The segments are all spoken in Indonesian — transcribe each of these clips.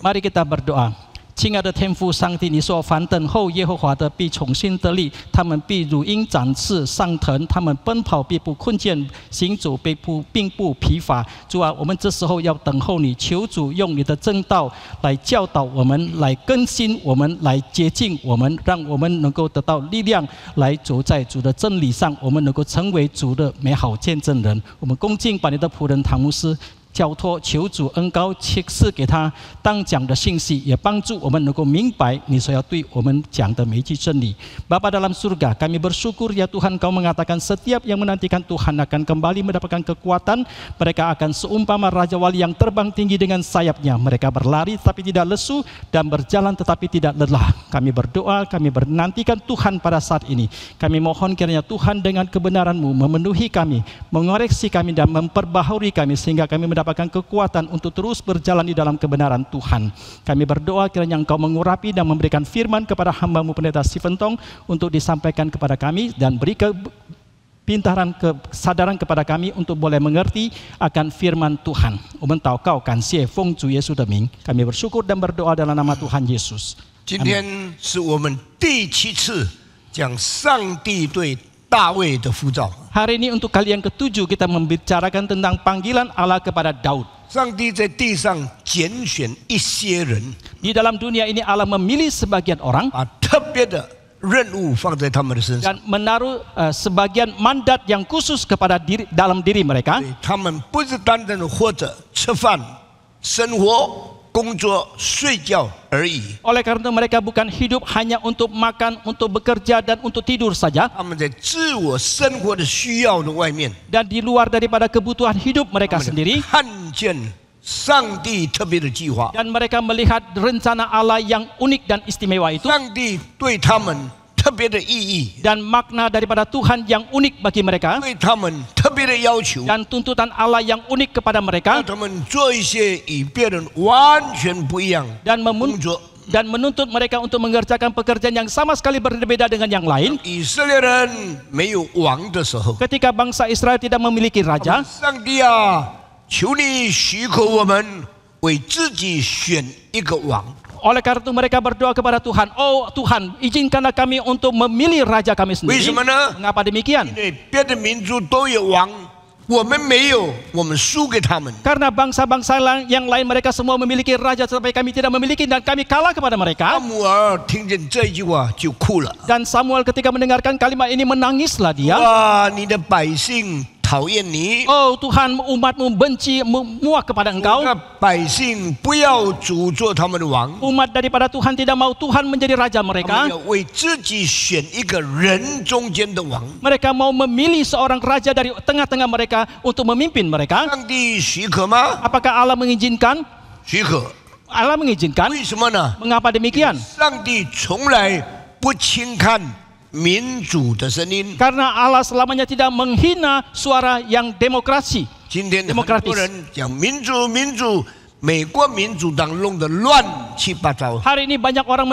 Mari kita berdoa. 亲爱的天父上帝，你说凡等候耶和华的必重新得力，他们必如鹰展翅上腾，他们奔跑必不困倦，行走并不疲乏。主啊，我们这时候要等候你，求主用你的正道来教导我们，来更新我们，来洁净我们，让我们能够得到力量，来走在主的真理上，我们能够成为主的美好见证人。我们恭敬把你的仆人唐牧师 交托，求主恩膏启示给他当讲的信息，也帮助我们能够明白你所要对我们讲的每一句真理。Bapa dalam surga, kami bersyukur ya Tuhan, Kau mengatakan setiap yang menantikan Tuhan akan kembali mendapatkan kekuatan. Mereka akan seumpama raja wali yang terbang tinggi dengan sayapnya. Mereka berlari tetapi tidak lesu dan berjalan tetapi tidak lelah. Kami berdoa, kami menantikan Tuhan pada saat ini. Kami mohon kiranya Tuhan dengan kebenaran-Mu memenuhi kami, mengoreksi kami dan memperbaharui kami sehingga kami mendapatkan kekuatan untuk terus berjalan di dalam kebenaran Tuhan. Kami berdoa kiranya Engkau mengurapi dan memberikan firman kepada hamba-Mu Pendeta Stephen Tong untuk disampaikan kepada kami dan beri kepintaran, kesadaran kepada kami untuk boleh mengerti akan firman Tuhan. 我们祷告感谢奉主耶稣的名， kami bersyukur dan berdoa dalam nama Tuhan Yesus. 今天是我们第7次讲上帝对 大卫的呼召。 Hari ini untuk kali yang ke-7 kita membicarakan tentang panggilan Allah kepada Daud. 上帝在地上拣选一些人， Di dalam dunia ini Allah memilih sebagian orang 把特别的任务放在他们的身上， dan menaruh sebagian mandat yang khusus kepada dalam diri mereka. 他们不是单单的活着、吃饭、生活、工作、睡觉而已。 Oleh karena itu mereka bukan hidup hanya untuk makan, untuk bekerja dan untuk tidur saja. 他们在自我生活的需要的外面， Dan di luar daripada kebutuhan hidup mereka sendiri, 看见上帝特别的计划。 dan mereka melihat rencana Allah yang unik dan istimewa itu, 上帝对他们特别的意义， dan makna daripada Tuhan yang unik bagi mereka, 对他们特别的要求， dan tuntutan Allah yang unik kepada 让 mereka, 他们做一些与别人完全不一样 dan 工作。 menuntut mereka untuk mengerjakan pekerjaan yang sama sekali berbeda dengan yang lain. 以色列人没有王的时候， Ketika bangsa Israel tidak memiliki raja, 上帝啊，求你许可我们为自己选一个王。 oleh karena itu mereka berdoa kepada Tuhan, oh Tuhan, izinkanlah kami untuk memilih raja kami 为 sendiri. 什么呢？ Mengapa demikian? 因为别的民族都有王，我们没有，我们输给他们。 Karena bangsa-bangsa yang lain mereka semua memiliki raja, tetapi kami tidak memiliki dan kami kalah kepada 撒 mereka. 母耳听见这句话就哭了。 Dan Samuel ketika mendengarkan kalimat ini menangislah dia. 哇，你的百姓讨厌你， Oh Tuhan, umatmu benci, muak kepada engkau. 那百姓不要主做他们的王， Umat daripada Tuhan tidak mau Tuhan menjadi raja 他们 mereka. 要为自己选一个人中间的王。 Mereka mau memilih seorang raja dari tengah-tengah mereka untuk memimpin mereka. 上帝许可吗？ Apakah Allah mengizinkan? 许可。 Allah mengizinkan. 为什么呢？ Mengapa demikian? 上帝从来不轻看民主的声音。 Karena Allah selamanya tidak menghina suara yang demokrasi. 今天很多人讲民主，民主，美国民主党弄得乱七八糟。 Hari ini banyak orang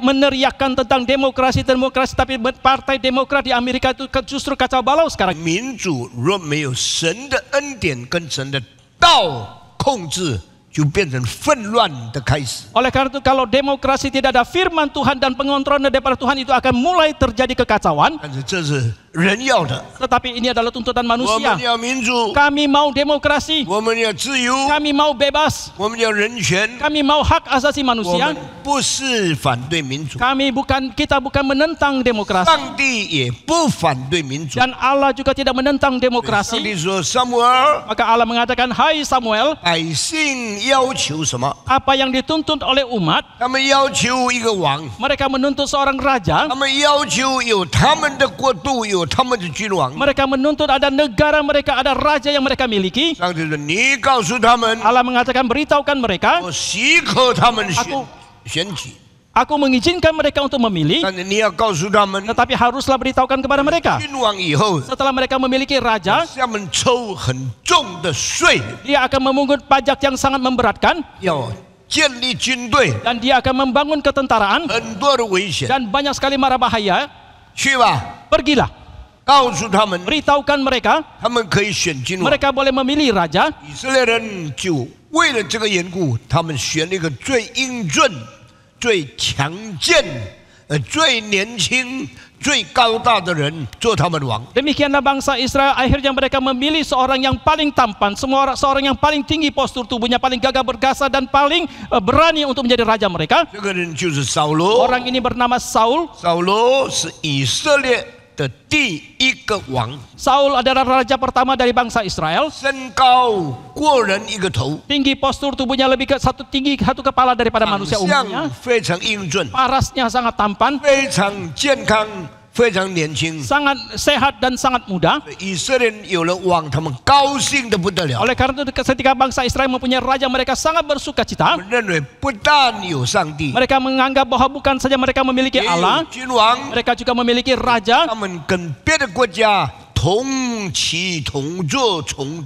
meneriakkan tentang demokrasi, tapi partai Demokrat di Amerika itu justru kacau balau sekarang. 民主若没有神的恩典跟神的道控制，就变成纷乱的开始。 Oleh karena itu kalau demokrasi tidak ada firman Tuhan dan pengontrolan daripada Tuhan, itu akan mulai terjadi kekacauan. 但是这是人要的， Tetapi ini adalah tuntutan 我 manusia. 们要民主， Kami mau demokrasi, 我们要自由， kami mau bebas, 我们要人权。 kami mau hak asasi 我 manusia. 们不是反对民主， Kita bukan menentang demokrasi, 上帝也不反对民主。 dan Allah juga tidak menentang 上 demokrasi. 帝说：“撒母耳， Maka Allah mengatakan, hai Samuel, 百姓要求什么？ apa yang dituntut oleh umat, 他们要求一个王， mereka menuntut seorang raja, 他们要求有他们的国度，有他们的君王。 mereka menuntut ada negara mereka, ada raja yang mereka miliki. 上帝说：你告诉他们， Allah mengatakan, beritahukan mereka, 我许可他们Aku- 选举， aku mengizinkan mereka untuk memilih, 但是你要告诉他们， tetapi haruslah beritahukan kepada mereka. 君王以后， Setelah mereka memiliki raja, 他们抽很重的税， dia akan memungut pajak yang sangat memberatkan, 要建立军队， dan dia akan membangun ketentaraan, 很多的危险。 dan banyak sekali mara bahaya. 去吧， Pergilah. 告诉他们， beritahukan mereka 他们可以选君王。 mereka boleh memilih raja. 以色列人就为了这个缘故，他们选了一个最英俊、最强健、最年轻、最高大的人做他们的王。 Demikianlah bangsa Israel akhirnya mereka memilih seorang yang paling tampan, seorang yang paling tinggi postur tubuhnya, paling gagah perkasa dan paling berani untuk menjadi raja mereka. 这个人就是扫罗。 Orang ini bernama Saul. 扫罗是以色列的第一个王， Saul adalah raja pertama dari bangsa Israel. 身高过人一个头， Tinggi postur tubuhnya lebih ke tinggi satu kepala daripada 长 manusia 相 umumnya. 非常英俊， Parasnya sangat tampan, 非常健康，非常年轻。 sangat sehat dan sangat muda. 以色列人有了王，他们高兴的不得了。 Oleh karena itu ketika bangsa Israel mempunyai raja, mereka sangat bersuka 他 cita. 们认为不但有上帝， Mereka menganggap bahwa bukan saja mereka memiliki 也有 Allah, 君王， mereka juga memiliki raja. 他们跟别的国家同起同坐，同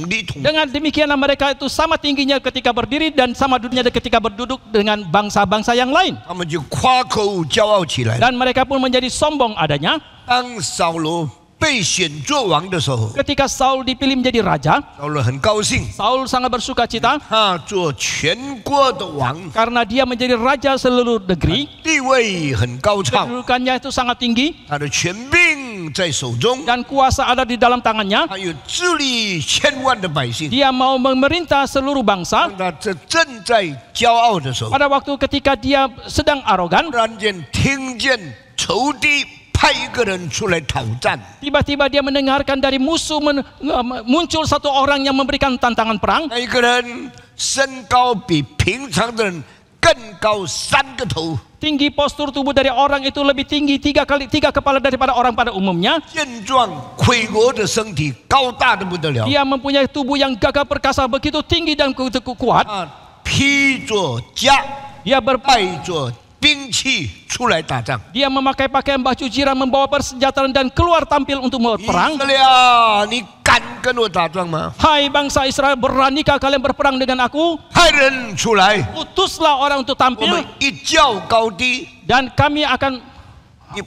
理同。 Dengan demikianlah mereka itu sama tingginya ketika berdiri dan sama duduknya ketika berduduk dengan bangsa-bangsa yang lain. 他们就夸口骄傲起来。 Dan mereka pun menjadi sombong adanya. 当扫罗被选做王的时候， Ketika Saul dipilih menjadi raja, 扫罗很高兴， Saul sangat bersuka cita 他做全国的王， karena dia menjadi raja seluruh negeri. 地位很高超， Kedudukannya itu sangat tinggi 他的权柄在手中， dan kuasa ada di dalam tangannya. 他有治理千万的百姓。 Dia mau memerintah seluruh bangsa. 当他这正在骄傲的时候， Pada waktu ketika dia sedang arogan, 突然间听见仇敌派一个人出来讨战， tiba-tiba dia mendengarkan dari musuh muncul satu orang yang memberikan tantangan perang. 那一个人身高比平常的人更高3个头， Tinggi postur tubuh dari orang itu lebih tinggi 3 kepala daripada orang pada umumnya. 健壮魁梧的身体，高大的不得了。 Dia mempunyai tubuh yang gagah perkasa, begitu tinggi dan begitu kuat. 啊，披着甲， Dia 带着兵器出来打仗。 dia memakai pakaian baju jirah, membawa persenjataan dan keluar tampil untuk 以 berperang. 色列，你敢跟我打仗吗？ Hai bangsa Israel, beranikah kalian berperang dengan aku? 派人出来， Utuslah orang untuk 我 tampil 们一较高低， dan kami akan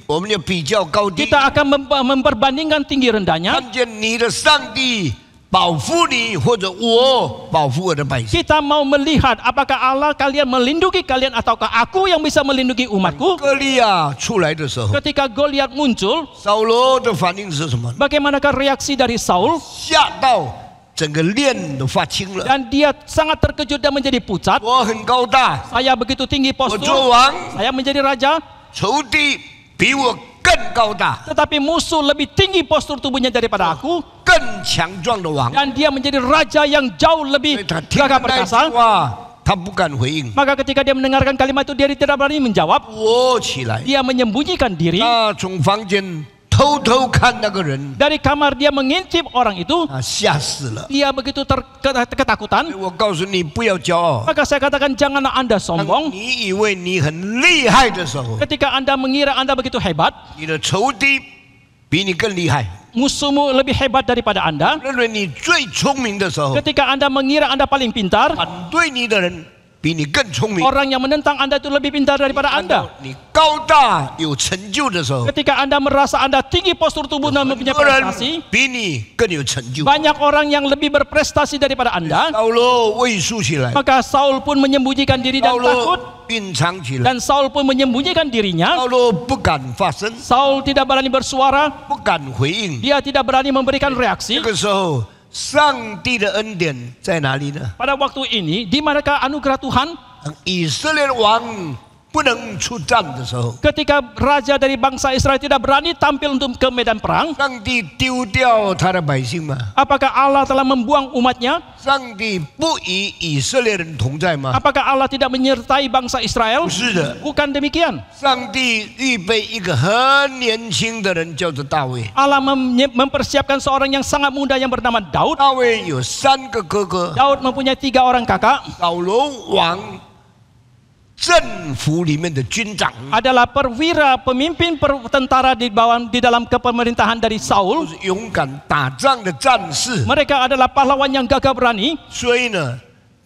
我们要比较高低。 kita akan memperbandingkan tinggi rendahnya. 看见你的上帝保护你，或者我保护我的百姓。 Kita mau melihat apakah Allah kalian melindungi kalian ataukah aku yang bisa melindungi umatku. 歌利亚出来的时候， Ketika Goliat muncul, 扫罗的反应是什么？ bagaimanakah reaksi dari Saul? 吓到整个脸都发青了。 Dan dia sangat terkejut dan menjadi pucat. 我很高大， Saya begitu tinggi 我做 postur, 王， saya menjadi raja, 仇敌比我更高大、 tetapi musuh lebih tinggi postur tubuhnya daripada aku, 更强壮的王。 dan dia menjadi raja yang jauh 所以 lebih 他听 gagah 那句 perkasa. 话，他不敢回应。 Maka ketika dia mendengarkan kalimat itu, dia tidak berani menjawab. 我起来， Dia menyembunyikan diri. 他从房间偷偷看那个人， Dari kamar dia mengintip orang itu. 吓死了。 Dia begitu ketakutan. 我告诉你，不要骄傲。 Maka saya katakan janganlah anda 当 sombong. 你以为你很厉害的时候， Ketika anda mengira anda begitu hebat, 你的仇敌比你更厉害。 musuhmu lebih hebat daripada anda. 认为你最聪明的时候， Ketika anda mengira anda paling pintar, 反对你的人比你更聪明。 orang yang menentang anda itu lebih pintar daripada 看到 anda. 你高大有成就的时候， Ketika anda merasa anda tinggi postur tubuh dan 很 mempunyai 多人 prestasi, 比你更有成就。 banyak orang yang lebih berprestasi daripada anda. 扫罗畏缩起来， Maka Saul pun menyembunyikan diri 扫 dan 罗 takut. 隐藏起来， Dan Saul pun menyembunyikan dirinya. 扫罗不敢发声， Saul tidak berani bersuara. 不敢回应。 Dia tidak berani memberikan 这 reaksi. 个时候，上帝的恩典在哪里呢？ Pada waktu ini, di manakah anugerah Tuhan? 当以色列王不能出战的时候， Ketika raja dari bangsa Israel tidak berani tampil untuk ke medan perang, 上帝丢掉他的百姓吗？ apakah Allah telah membuang umatnya? 上帝不与以色列人同在吗？ Apakah Allah tidak menyertai bangsa Israel? 不是的， Bukan demikian. 上帝预备一个很年轻的人，叫做大卫。 Allah mempersiapkan seorang yang sangat muda yang bernama Daud. 大卫有3个哥哥， Daud mempunyai 3 orang kakak. 扫罗王政府里面的军长， Adalah perwira pemimpin tentara di dalam kepemerintahan dari 都 Saul. 是勇敢打仗的战士。 Mereka adalah pahlawan yang gagah berani. 所以呢，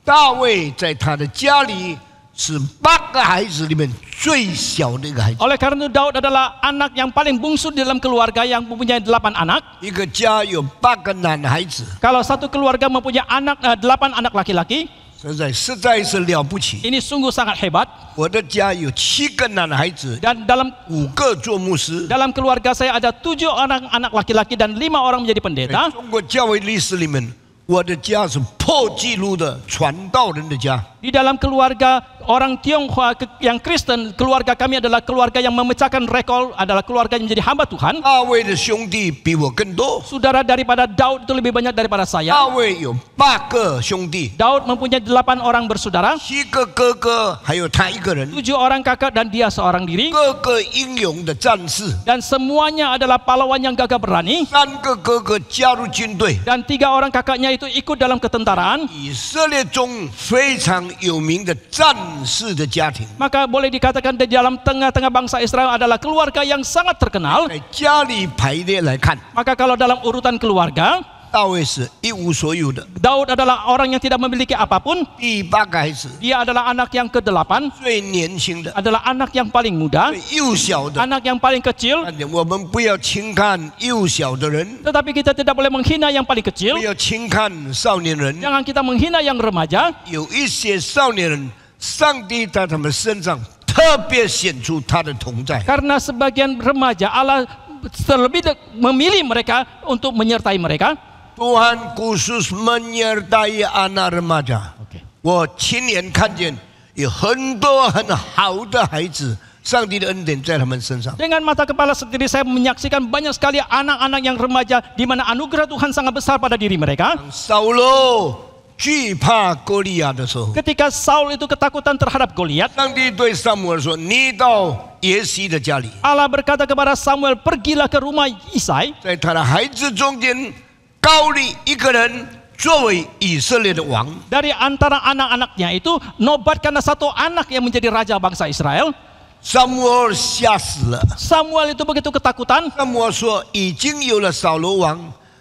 大卫在他的家里是8个孩子里面最小的一个孩子。 Oleh karena itu Daud adalah anak yang paling bungsu di dalam keluarga yang mempunyai 8 anak. 一个家有8个男孩子， Kalau satu keluarga mempunyai 8 anak laki-laki, 实在是了不起。 ini sungguh sangat hebat. 我的家有7个男孩子， Dan dalam 5个做牧师。 keluarga saya ada 7 orang anak laki-laki dan 5 orang menjadi 在 pendeta. 中国教会历史里面，我的家是破纪录的传道人的家。 Di dalam keluarga orang Tionghoa yang Kristen, keluarga kami adalah keluarga yang memecahkan rekor, adalah keluarga yang menjadi hamba Tuhan. 大卫的兄弟比我更多， Saudara daripada Daud itu lebih banyak daripada 大 saya. 卫有8个兄弟， Daud mempunyai 8 orang bersaudara, 7个哥哥，还有他一个人， 7 orang kakak dan dia seorang diri. 各个英勇的战士。 Dan semuanya adalah pahlawan yang gagah berani. 3个哥哥加入军队， Dan 3 orang kakaknya itu ikut dalam ketentaraan. 以色列中非常有名的战士的家庭。 Maka boleh dikatakan di dalam tengah-tengah bangsa Israel adalah keluarga yang sangat terkenal. 在家里排列来看， Maka kalau dalam urutan keluarga, 大卫是一无所有的， Daud adalah orang yang tidak memiliki apapun. 第8个孩子， Dia adalah anak yang ke-8, 最年轻的， adalah anak yang paling muda, 最幼小的。 anak yang paling kecil. 我们不要轻看幼小的人， Tetapi kita tidak boleh menghina yang paling 不 kecil. 要轻看少年人。 Jangan kita menghina yang remaja. 有一些少年人，上帝在他们身上特别显出他的同在。 Karena sebagian remaja Allah terlebih memilih mereka untuk menyertai mereka. Tuhan khusus menyertai anak remaja. 我亲眼看见有很多很好的孩子，上帝的恩典在他们身上。 Dengan mata kepala sendiri saya menyaksikan banyak sekali anak-anak yang remaja di mana anugerah Tuhan sangat besar pada diri mereka. 扫罗惧怕歌利亚的时候， Ketika Saul itu ketakutan terhadap Goliat, 上帝对撒母耳说：“你到耶西的家里， Allah berkata kepada Samuel, pergilah ke rumah Isai. 在他的孩子中间高立一个人作为以色列的王。” Dari antara anak-anaknya itu nobatkanlah satu anak yang menjadi raja bangsa Israel. 撒母耳吓死了。 Samuel itu begitu ketakutan. 撒母耳说：“已经有了扫罗王，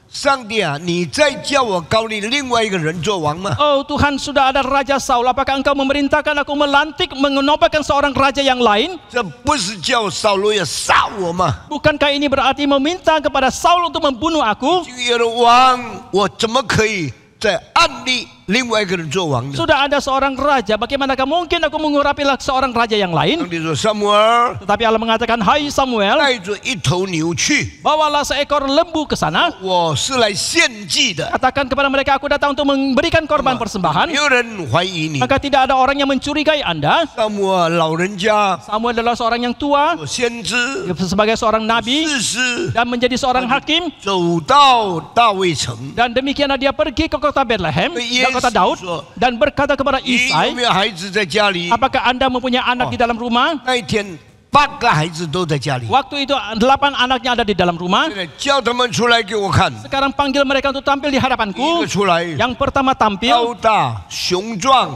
上帝啊，你再叫我高立另外一个人做王吗？” Oh Tuhan, sudah ada Raja Saul, apakah engkau memerintahkan aku melantik, menobatkan seorang raja yang lain? 这不是叫扫罗要杀我吗？ Bukankah ini berarti meminta kepada Saul untuk membunuh aku? 已经有了王，我怎么可以再暗立另外一个人做王呢？ Sudah ada seorang raja, bagaimanakah mungkin aku mengurapilah seorang raja yang 上 lain? 帝说：“撒母耳， Tetapi Allah mengatakan, hai Samuel, 带着一头牛去， bawalah seekor lembu ke sana. 我是来献祭的。 Katakan kepada mereka, aku datang untuk memberikan korban 没 persembahan. 有人怀疑你。 Maka tidak ada orang yang mencurigai Anda. 撒母耳老人家， Samuel adalah seorang yang tua, 做先知， sebagai seorang nabi, 士师， dan menjadi seorang hakim. 走到大卫城。 Dan demikianlah dia pergi ke kota Bethlehem, Yes, kota Daud, so- dan berkata kepada 你有 Isai, 没有孩子在家里？ apakah Anda mempunyai anak di dalam rumah? 那一天8个孩子都在家里。 Waktu itu 8 anaknya ada di dalam rumah. 现在叫他们出来给我看， Sekarang panggil mereka untuk tampil di 一个 hadapanku. 出来， Yang pertama tampil, 高大雄壮、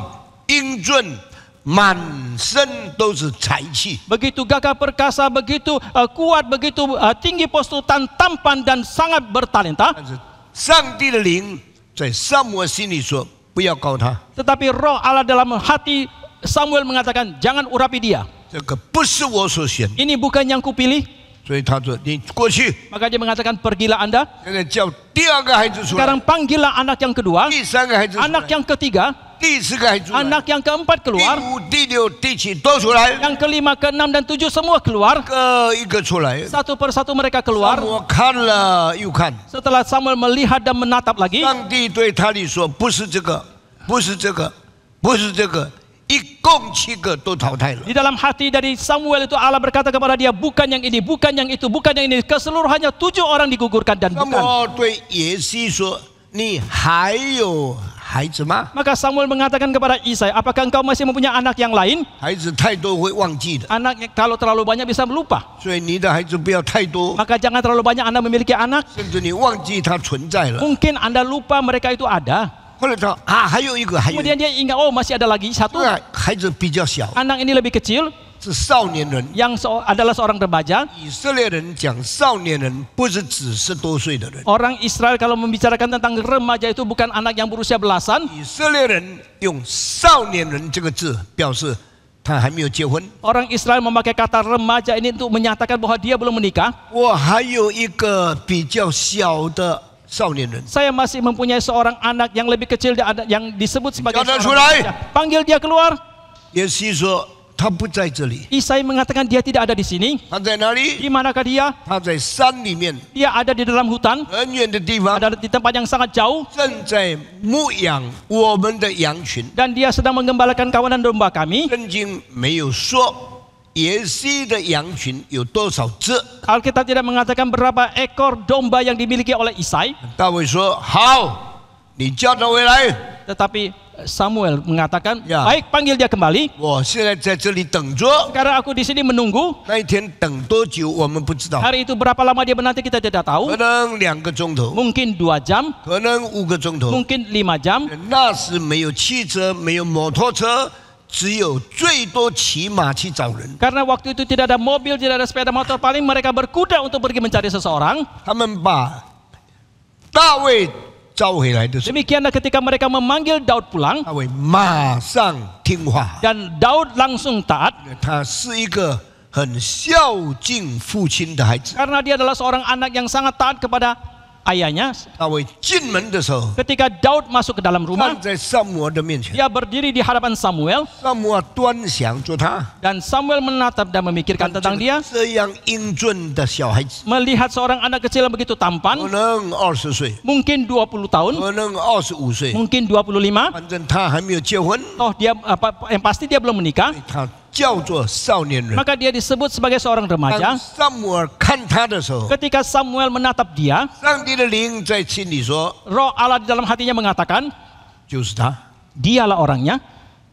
英俊，满身都是才气。 begitu gagah perkasa, begitu kuat, begitu tinggi postur, tampan dan sangat bertalenta. 但是上帝的灵在撒母耳心里说：“不要告他， Tetapi roh Allah dalam hati Samuel mengatakan, jangan urapi dia. 这个不是我所选。 Ini bukan yang kupilih. ”所以他说：“你过去。 Maka dia mengatakan, pergilah Anda. ”现在叫第2个孩子出来， Sekarang panggillah anak yang kedua, 第3个孩子出来， anak yang ketiga, 第4个孩子出来， anak yang keempat 第 keluar, 5、第6、第7都出来， yang kelima, keenam dan tujuh semua keluar. 各一个出来。 Satu persatu mereka 撒 keluar. 母耳看了又看， Setelah Samuel melihat dan menatap lagi, 上帝对他里说：“不是这个，不是这个，不是这个，一共7个都淘汰了。 di dalam hati dari Samuel itu Allah berkata kepada dia, bukan yang ini, bukan yang itu, bukan yang ini. Keseluruhannya 7 orang digugurkan dan 撒母 bukan. 耳对耶西说：“你还有孩子吗？ Maka Samuel mengatakan kepada Isai, apakah engkau masih mempunyai anak yang lain? 孩子太多会忘记的， Anak kalau terlalu banyak bisa melupa. 所以你的孩子不要太多， Maka jangan terlalu banyak Anda memiliki anak. 甚至你忘记他存在了。 Mungkin Anda lupa mereka itu ada. 后来他还有一个，还有一 Kemudian dia ingat, oh masih ada lagi satu. 个孩子比较小， Anak ini lebih kecil. 是少年人。 yang adalah seorang remaja. 以色列人讲少年人，不是指10多岁的人。 Orang Israel kalau membicarakan tentang remaja itu bukan anak yang berusia belasan. 以色列人用少年人这个字表示他还没有结婚。 Orang Israel memakai kata remaja ini untuk menyatakan bahwa dia belum menikah. 我还有一个比较小的少年人， Saya masih mempunyai seorang anak yang lebih kecil yang disebut sebagai Jangan seorang sulai. remaja. Panggil dia keluar. 耶稣说他不在这里， Isai mengatakan dia tidak ada di sini. 他在哪里？ Di manakah dia? 他在山里面， Dia ada di dalam hutan, 很远的地方， ada di tempat yang sangat jauh, 正在牧养我们的羊群。 dan dia sedang menggembalakan kawanan domba kami. 圣经没有说耶西的羊群有多少只。 Alkitab tidak mengatakan berapa ekor domba yang dimiliki oleh Isai, 大卫说：“好，你叫他回来， tetapi Samuel mengatakan, Ya. baik, panggil dia kembali. 我现在在这里等着。 Sekarang aku di sini menunggu. 那一天等多久我们不知道， Hari itu berapa lama dia menanti kita tidak 可 tahu. 能2个钟头， Mungkin 2 jam, 可能5个钟头。 mungkin 5 jam. 那时没有汽车，没有摩托车，只有最多骑马去找人。 Karena waktu itu tidak ada mobil, tidak ada sepeda motor, paling mereka berkuda untuk pergi mencari seseorang. 他们把大卫召回来的时候， Demikianlah ketika mereka memanggil Daud pulang, 大卫马上听话。 dan Daud langsung taat 他是一个很孝敬父亲的孩子。 karena dia adalah seorang anak yang sangat taat kepada ayahnya. 大卫进门的时候， Ketika Daud masuk ke dalam rumah, 站在撒母耳的面前， dia berdiri di hadapan Samuel, 撒母耳端详着他， dan Samuel menatap dan memikirkan tentang dia, 这样英俊的小孩子， melihat seorang anak kecil yang begitu 可 tampan, 能20岁， mungkin 20 tahun, 可能25岁， mungkin 25. 反正他还没有结婚， Oh, yang pasti dia belum menikah. 他叫做少年人。 Maka dia disebut sebagai seorang 当 remaja. 撒母耳看他的时候， Ketika Samuel menatap dia, 上帝的灵在心里说 Roh Allah di dalam hatinya mengatakan, 就是他， dialah orangnya.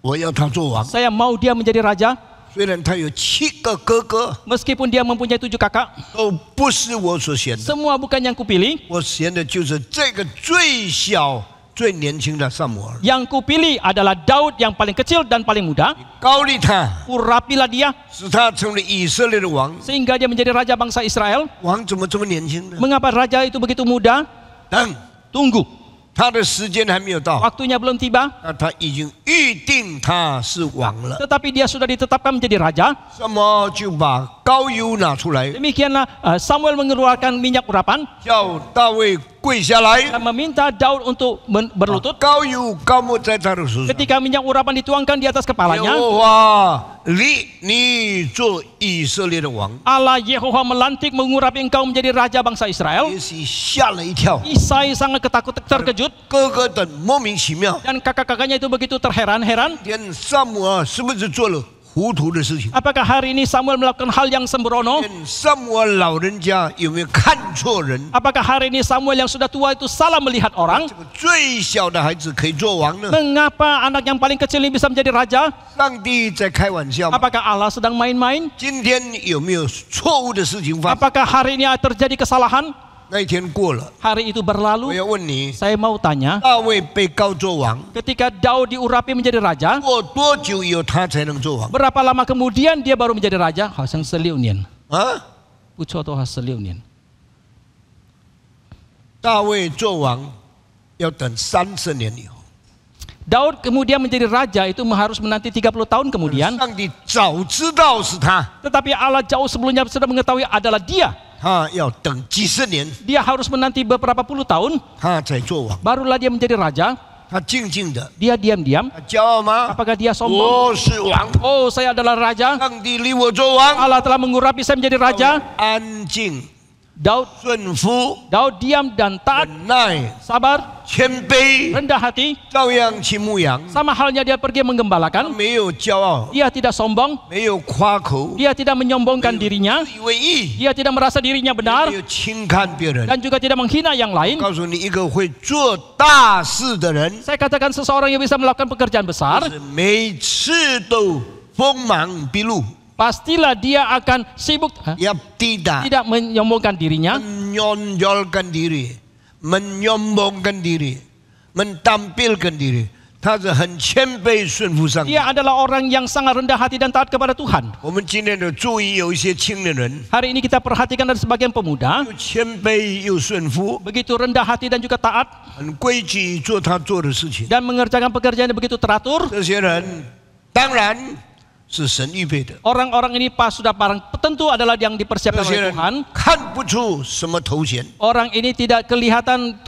我要他做王。 Saya mau dia menjadi raja. 虽然他有7个哥哥， Meskipun dia mempunyai 7 kakak, 都不是我所选的， semua bukan yang kupilih. 我选的就是这个最小、最年轻的撒母耳。 Yang kupilih adalah Daud yang paling kecil dan paling muda. 高利他， Urapilah dia 使他成为以色列的王。 sehingga dia menjadi raja bangsa Israel. 王怎么这么年轻呢？ Mengapa raja itu begitu muda? 等 Tunggu, 他的时间还没有到， waktunya belum tiba. 那他已经预定他是王了。 Tetapi dia sudah ditetapkan menjadi raja. 那么就把膏油拿出来， Demikianlah Samuel mengeluarkan minyak urapan 叫大卫跪下来， dan meminta Daud untuk berlutut. 膏油膏抹在他的手上。 Ketika minyak urapan dituangkan di atas 耶 kepalanya, 和华立你做以色列的王。 Allah Yehowa melantik mengurapi engkau menjadi raja bangsa Israel. 耶西吓了一跳， Isai sangat terkejut 哥哥的莫名其妙。 dan kakak-kakaknya itu begitu terheran-heran. 天撒母耳是不是做了糊涂的事情？ Apakah hari ini Samuel melakukan hal yang sembrono? 天撒母耳老人家有没有看错人？ Apakah hari ini Samuel yang sudah tua itu salah melihat orang? 这个最小的孩子可以做王呢？ Mengapa anak yang paling kecil ini bisa menjadi raja? 上帝在开玩笑吗？ Apakah Allah sedang main-main? 今天有没有错误的事情发生？ Apakah hari ini terjadi kesalahan? 那一天过了， Hari itu 我 berlalu. 要问你， Saya mau tanya, 大卫被膏做王， ketika Daud diurapi menjadi raja, 过多久以后他才能做王？ berapa lama kemudian dia baru menjadi raja? 好像16年，啊？不错的话16年。大卫做王要等30年以后。 Daud kemudian menjadi raja itu harus menanti 30 tahun kemudian. 上帝早知道是他， Tetapi Allah jauh sebelumnya sudah mengetahui adalah dia. 他要等几十年， Dia harus menanti beberapa puluh tahun, 他才做王。 barulah dia menjadi raja. 他静静的， Dia diam-diam. 他骄傲吗？ Apakah dia sombong? 我是王， Oh, saya adalah raja. 上帝立我做王。 Allah telah mengurapi saya menjadi raja. 安静、 Daud 顺服、 diam dan taat, 忍耐、 sabar, 谦卑， rendah hati. 照样去牧羊。 Sama halnya dia pergi 他 menggembalakan. 没有骄傲， Dia tidak sombong. 没有夸口， Dia tidak menyombongkan dirinya. 自以为义， Dia tidak merasa dirinya 没 benar 有轻看别人。 dan juga tidak menghina yang lain. 告诉你，一个会做大事的人， Saya katakan seseorang yang bisa melakukan pekerjaan besar, 是每次都锋芒毕露， pastilah dia akan sibuk,要抵挡。 tidak menyombongkan dirinya, menonjolkan diri, menyombongkan diri, menampilkan diri. 他是很谦卑顺服上帝。 Dia adalah orang yang sangat rendah hati dan taat kepada Tuhan. 我们今天的注意有一些青年人， Hari ini kita perhatikan ada sebagian pemuda 又谦卑又顺服， begitu rendah hati dan juga taat 很规矩做他做的事情。 dan mengerjakan pekerjaan yang begitu teratur. 这些人当然是神预备的， Orang-orang ini pas sudah barang tentu adalah yang 这 dipersiapkan 些 oleh 人 Tuhan. 看不出什么头衔， Orang ini tidak kelihatan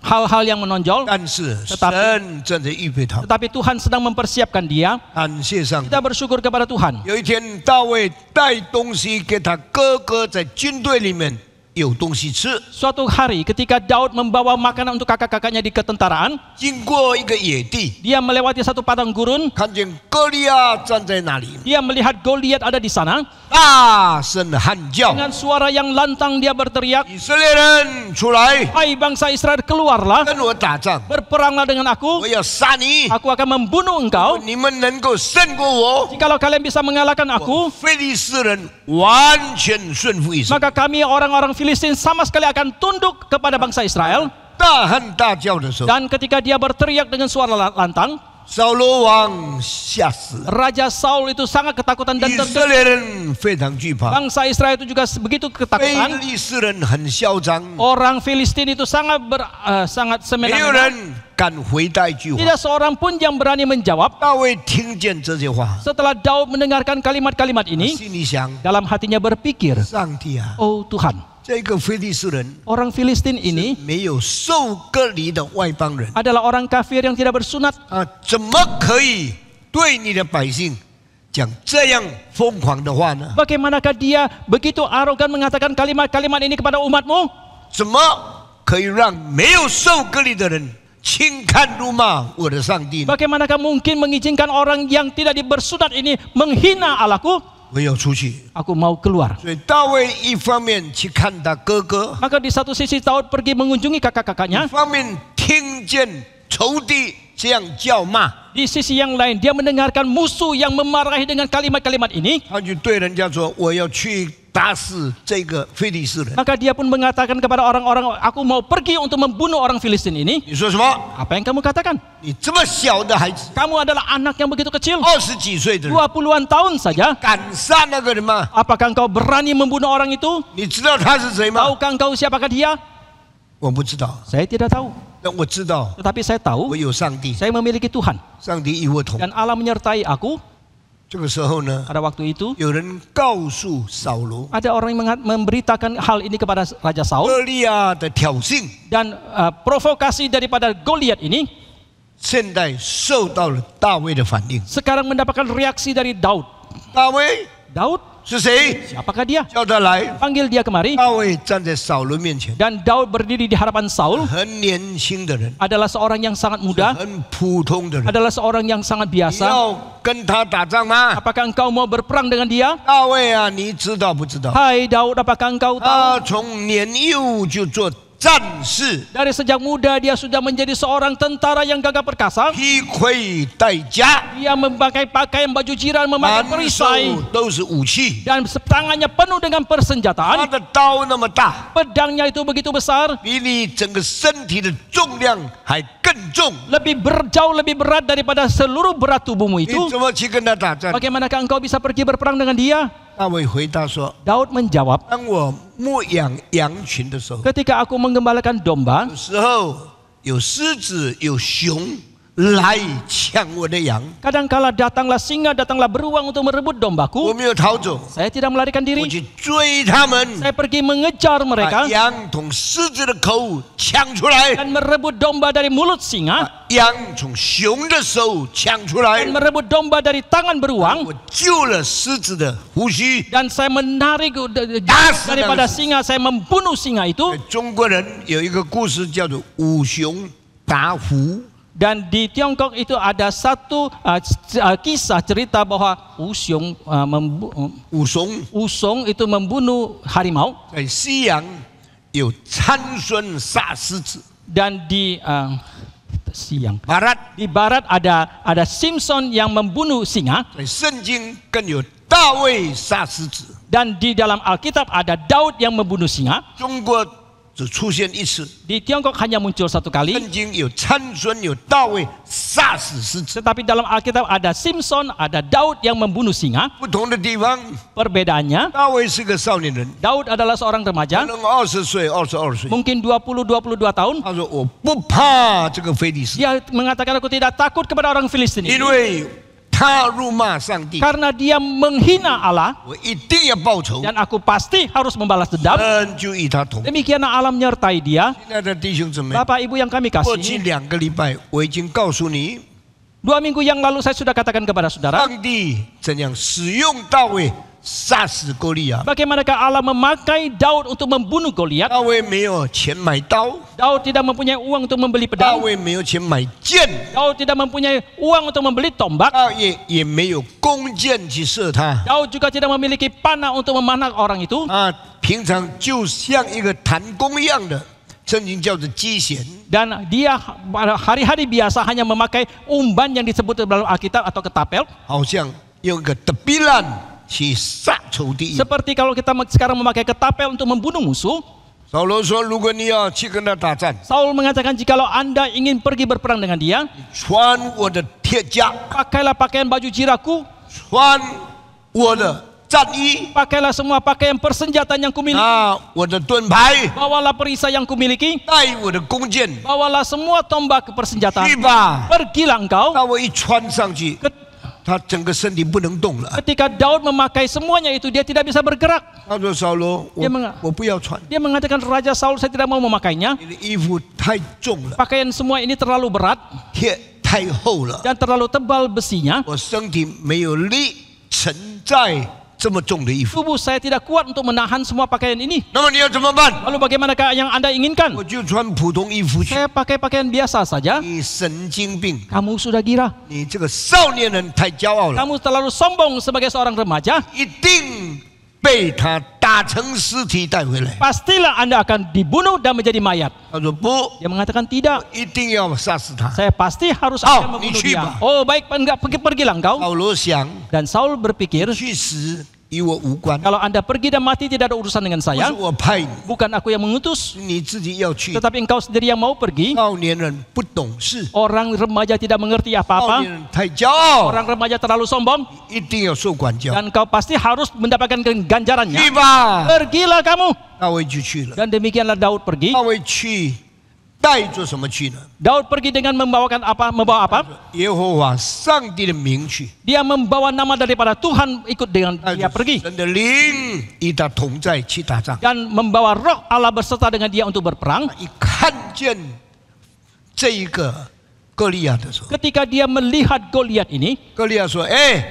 hal-hal yang menonjol, 但是 Tetapi- 神正在预备他。 tetapi Tuhan sedang mempersiapkan dia. 感谢上帝。 Kita bersyukur kepada Tuhan. 有一天，大卫带东西给他哥哥在军队里面有东西吃， Suatu hari ketika Daud membawa makanan untuk kakak-kakaknya di ketentaraan, 经过一个野地， dia melewati satu padang gurun. 看见歌利亚站在那里， Dia melihat Goliat ada di sana. 大声的喊叫。 Dengan suara yang lantang dia berteriak, 以色列人出来， "Hai bangsa Israel, keluarlah, 跟我打仗， berperanglah dengan aku. 我要杀你。 Aku akan membunuh engkau. 你们能够胜过我， Jikalau kalian bisa mengalahkan aku, 非利士人完全顺服以色列。 maka kami orang-orang Filistin sama sekali akan tunduk kepada bangsa Israel." 大喊大叫的时候， Dan ketika dia berteriak dengan suara lantang, 扫罗王吓死了， Raja Saul itu sangat ketakutan dan 以色列人非常惧怕， bangsa Israel itu juga begitu 非 ketakutan. 利士人很嚣张， Orang Filistin itu sangat 没有 semena-mena. 人敢回答一句话。 Tidak seorang pun yang berani menjawab. 大卫听见这些话， Setelah Daud mendengarkan kalimat-kalimat 他 ini, 心里想： dalam hatinya berpikir, 上帝啊， "Oh Tuhan, 这个非利士人 orang Filistin ini 没有受割礼的外邦人， adalah orang kafir yang tidak bersunat. 啊，怎么可以对你的百姓讲这样疯狂的话呢？ Bagaimanakah dia begitu arogan mengatakan kalimat-kalimat ini kepada umatmu? 怎么可以让没有受割礼的人轻看辱骂我的上帝呢？ Bagaimanakah mungkin mengizinkan orang yang tidak bersunat ini menghina Allahku? 我要出去。 Aku mau keluar. 所以大卫一方面去看他哥哥， Maka di satu sisi Daud pergi mengunjungi 一 kakak-kakaknya. 方面听见仇敌这样叫骂， Di sisi yang lain dia mendengarkan musuh yang memarahi dengan kalimat-kalimat ini. 他就对人家说：“我要去打死这个非利士人。 Maka dia pun mengatakan kepada orang-orang, aku mau pergi untuk membunuh orang Filistin ini. 你说什么？ Apa yang kamu katakan? 你这么小的孩子， Kamu adalah anak yang begitu kecil, 20几岁的人， 20-an tahun saja. 敢杀那个人吗？ Apakah engkau berani membunuh orang itu? 你知道他是谁吗？ Tahukah engkau siapakah dia? 我不知道， Saya tidak tahu. 但我知道 Tetapi saya 我 tahu 有上帝， saya memiliki Tuhan. 上帝与我同。 Dan Allah menyertai aku. 这个时候呢， Pada waktu itu 有人告诉扫罗， ada orang yang memberitakan hal ini kepada Raja Saul. 歌利亚的挑衅， Dan provokasi daripada Goliat ini 现在受到了大卫的反应。 sekarang mendapatkan reaksi dari Daud. 大卫 Daud, 是谁？ siapakah dia? 叫他来。 Panggil dia kemari. 大卫站在扫罗面前， Dan Daud berdiri di hadapan Saul. 很年轻的人， Adalah seorang yang sangat muda. 很普通的人。 Adalah seorang yang sangat 你 biasa. 要跟他打仗吗？ Apakah engkau mau berperang dengan dia? 大卫啊，你知道不知道？ Hai Daud, apakah engkau tahu? 他从年幼就做战士， Dari sejak muda dia sudah menjadi seorang tentara yang gagah perkasa. 披盔戴甲， Dia memakai pakaian baju jiran, 满 memakai 手 perisai. 都是武器。 Dan tangannya penuh dengan 他 persenjataan. 的刀那么大， Pedangnya itu begitu besar. 比你整个身体的重量还更重。 Jauh lebih berat daripada seluruh berat tubuhmu 你 itu. 怎么去跟他打仗？ Bagaimanakah engkau bisa pergi berperang dengan dia? 大卫回答说 Daud menjawab,：“ 当我牧养羊群的时候， ketika aku menggembalakan domba, 有时候有狮子、有熊来抢我的羊， kadangkala datanglah singa, datanglah beruang untuk merebut 我 dombaku. 没有逃走， Saya tidak melarikan 我 diri. 去追他们， Saya pergi mengejar 把 mereka 羊从狮子的口抢出来， dan merebut domba dari mulut singa 把羊从熊的手抢出来 dan，merebut domba dari tangan beruang. 我救了狮子的胡须。 Dan saya menarik daripada singa, saya membunuh singa itu. 中国人有一个故事叫做五熊打虎。” Dan di Tiongkok itu ada satu kisah cerita bahwa Usong itu membunuh harimau. 在西洋有参孙杀狮子， Dan di barat barat ada Simpson yang membunuh singa. 在圣经更有大卫杀狮子。 Dan di dalam Alkitab ada Daud yang membunuh singa. 中国只出现一次， Di Tiongkok hanya muncul satu kali. 圣经有参孙，有大卫杀死狮子， Tetapi dalam Alkitab ada Simpson, ada Daud yang membunuh singa. 不同的地方， Perbedaannya, 大卫是个少年人， Daud adalah seorang 可 remaja, 能20岁、22岁， mungkin 20-22 tahun. 他说我不怕这个非利士， Dia mengatakan aku tidak takut kepada orang Filistin 因 ini. 为他辱骂上帝， Karena dia menghina Allah 我一定要报仇。 dan aku pasti harus membalas dendam. 神就与他同。 Demikianlah Allah menyertai dia. 亲爱的弟兄姊妹， Bapak Ibu yang kami 过去 kasih, 2个礼拜我已经告诉你， 2 minggu yang lalu saya sudah katakan kepada saudara, 上帝怎样使用大卫杀死歌利亚。 bagaimanakah Allah memakai Daud untuk membunuh Goliat. 大卫没有钱买刀， Daud tidak mempunyai uang untuk membeli 大 pedang. 卫没有钱买剑， Daud tidak mempunyai uang untuk membeli tombak. 大卫也没有弓箭去射他。 Daud juga tidak memiliki panah untuk memanah orang itu. 平常就像一个弹弓一样的，圣经叫做击弦。 Dan dia hari-hari biasa hanya memakai umban yang disebut dalam Alkitab atau ketapel. 好像用一个的臂烂去杀仇敌。 Seperti kalau kita sekarang memakai ketapel untuk membunuh musuh. 扫罗说：“如果你要去跟他打战， Saul mengatakan jikalau anda ingin pergi berperang dengan dia, 穿我的铁甲， pakailah pakaian baju jiraku, 穿我的战衣， pakailah semua pakaian persenjataan yang kumiliki, 拿我的盾牌， bawalah perisai yang kumiliki, 带我的弓箭， bawalah semua tombak 去 persenjataan. 吧。” Pergilah engkau. 大卫一穿上去，他整个身体不能动了。 Ketika Daud memakai semuanya itu, dia tidak bisa bergerak. 他说：“扫罗， Dia meng- 我不要穿， Dia mengatakan, Raja Saul, saya tidak mau memakainya. 你的衣服太重了， Pakaian semua ini terlalu berat 铁太厚了， dan terlalu tebal besinya. 我身体没有力承载这么重的衣服。 Tubuh saya tidak kuat untuk menahan semua pakaian ini. 那么你要怎么办？ Lalu bagaimanakah yang anda inginkan? 我就穿普通衣服去。 Saya pakai pakaian biasa saja. 你神经病！ Kamu sudah gila. 你这个少年人太骄傲了， Kamu terlalu sombong sebagai seorang remaja. 一定被他打成尸体带回来。 Pastilah anda akan dibunuh dan menjadi mayat. 他说不， Dia mengatakan tidak. 一定要杀死他。 Saya pasti harus Oh, akan membunuh ni dia. cuba. Oh baik, enggak pergilah engkau. 保罗想， Dan Saul berpikir, 去死与我无关， kalau anda pergi dan mati tidak ada urusan dengan 不 saya. 是我派你， Bukan aku yang mengutus, 是你自己要去。 tetapi engkau sendiri yang mau pergi. 少年人不懂事， Orang remaja tidak mengerti 少 apa-apa. 年人太骄傲， Orang remaja terlalu sombong. 一定要受管教。 Dan engkau pasti harus mendapatkan ganjarannya. 去吧， Pergilah kamu. 大卫就去了。 Dan demikianlah Daud pergi. 大卫去带着什么去呢？ Daud pergi dengan membawakan apa? Membawa apa? 耶和华上帝的名去， Dia membawa nama daripada Tuhan ikut dengan 带 dia 着 pergi. 神的灵与他同在去打仗。 Dan membawa roh Allah berserta dengan dia untuk berperang. 一看见这一个歌利亚的时候， Ketika dia melihat Goliat ini, 歌利亚说：“哎，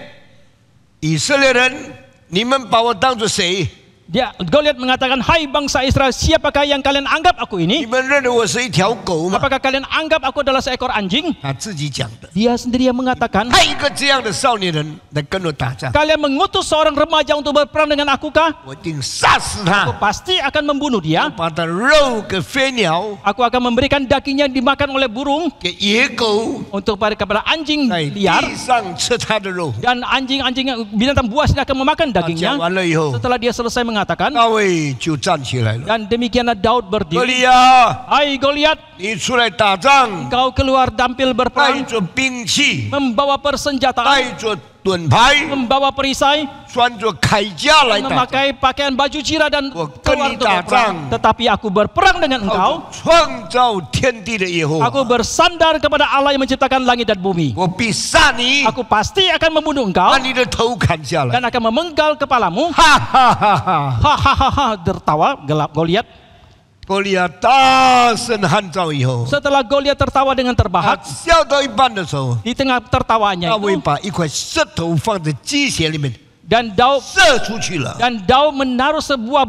以色列人，你们把我当作谁？ Goliat mengatakan, hai bangsa Israel, siapakah yang kalian anggap aku 你 ini? 们认为我是一条狗吗 Apakah kalian anggap aku adalah seekor anjing?” ？他自己讲的。 Dia sendiri yang mengatakan, 派一个这样的少年人来跟我打仗， kalian mengutus seorang remaja untuk berperang dengan akukah? 我一定杀死 Aku 他， pasti akan membunuh dia. 把他肉给飞鸟、 Aku akan memberikan dagingnya dimakan oleh burung 给野狗， untuk kepada anjing 在 liar. 地上吃他的肉。 Dan anjing-anjing binatang buas ini akan memakan 他讲 dagingnya. 完了以后， Setelah dia selesai mengatakan, 大卫就站起来了。 dan demikianlah Daud 歌 berdiri. 利亚， Hai Goliat, 你出来打仗， kau keluar tampil 带 berperang, 着兵器， membawa persenjataan, 带着盾牌， membawa perisai, 穿着铠甲来打仗。 memakai pakaian baju cira dan Wah, keluar keni untuk berperang. datang. Tetapi aku berperang dengan 靠 engkau. 着创造天地的耶和 Aku 华， bersandar kepada Allah yang menciptakan langit dan bumi. 我必杀你， Aku pasti akan membunuh engkau 把你的头砍下来。 dan akan memenggal kepalamu. 哈哈哈哈！ Hahaha, tertawa gelap Goliat. 歌利亚大声喊叫以后， Setelah Goliat tertawa dengan 他 terbahak, 笑到一半的时候， di tengah tertawanya 大卫 itu, 把一块石头放在鸡血里面 dan Daud 射出去了， menaruh sebuah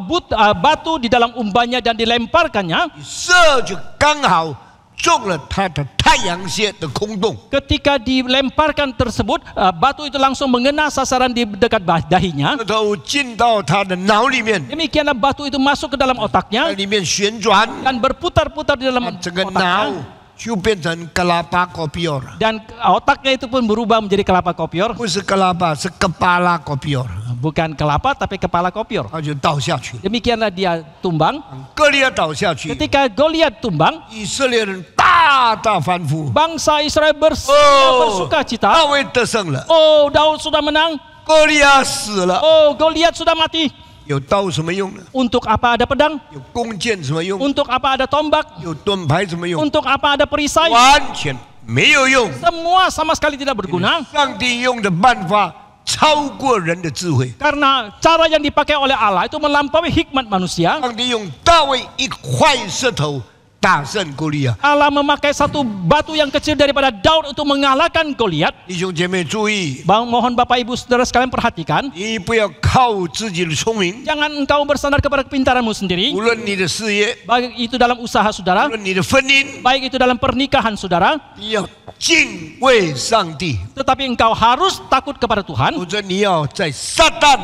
batu di dalam umbannya dan dilemparkannya. 射就刚好中了他的太阳穴的空洞。 Ketika dilemparkan tersebut, batu itu langsung mengena sasaran di dekat dahinya. 石头进到他的脑里面， Demikianlah batu itu masuk ke dalam 在 otaknya 里面旋转， dan berputar-putar di dalam 把整个脑 otaknya. 就变成格拉巴戈比尔了， Dan otaknya itu pun berubah menjadi kelapa kopior. 不是格拉巴，是格巴拉戈比尔， Bukan kelapa tapi kepala kopior. 他就倒下去了。 Demikianlah dia tumbang. 歌利亚倒下去， Ketika Goliat tumbang, 以色列人大大欢呼， bangsa Israel Oh. bersuka cita. 大卫得胜了， Oh, Daud sudah menang. 歌利亚死了。 Oh, Goliat sudah mati. 有刀什么用呢？ Untuk apa ada pedang? 有弓箭什么用？ Untuk apa ada tombak? 有盾牌什么用？ Untuk apa ada perisai? 完全没有用。 Semua sama sekali tidak berguna. 上帝用的办法超过人的智慧。 Karena cara yang dipakai oleh Allah itu melampaui hikmat manusia. 上帝用大卫一块石头打胜歌利亚。 Allah memakai satu batu yang kecil daripada Daud untuk mengalahkan Goliat. 弟兄姐妹注意， Mohon Bapak Ibu Saudara sekalian perhatikan. 你不要靠自己的聪明， Jangan engkau bersandar kepada kepintaranmu sendiri. 无论你的事业， Baik itu dalam usaha 无 saudara, 论你的婚姻， baik itu dalam pernikahan saudara. 你要敬畏上帝， Tetapi engkau harus takut kepada Tuhan. 否则你要在撒旦、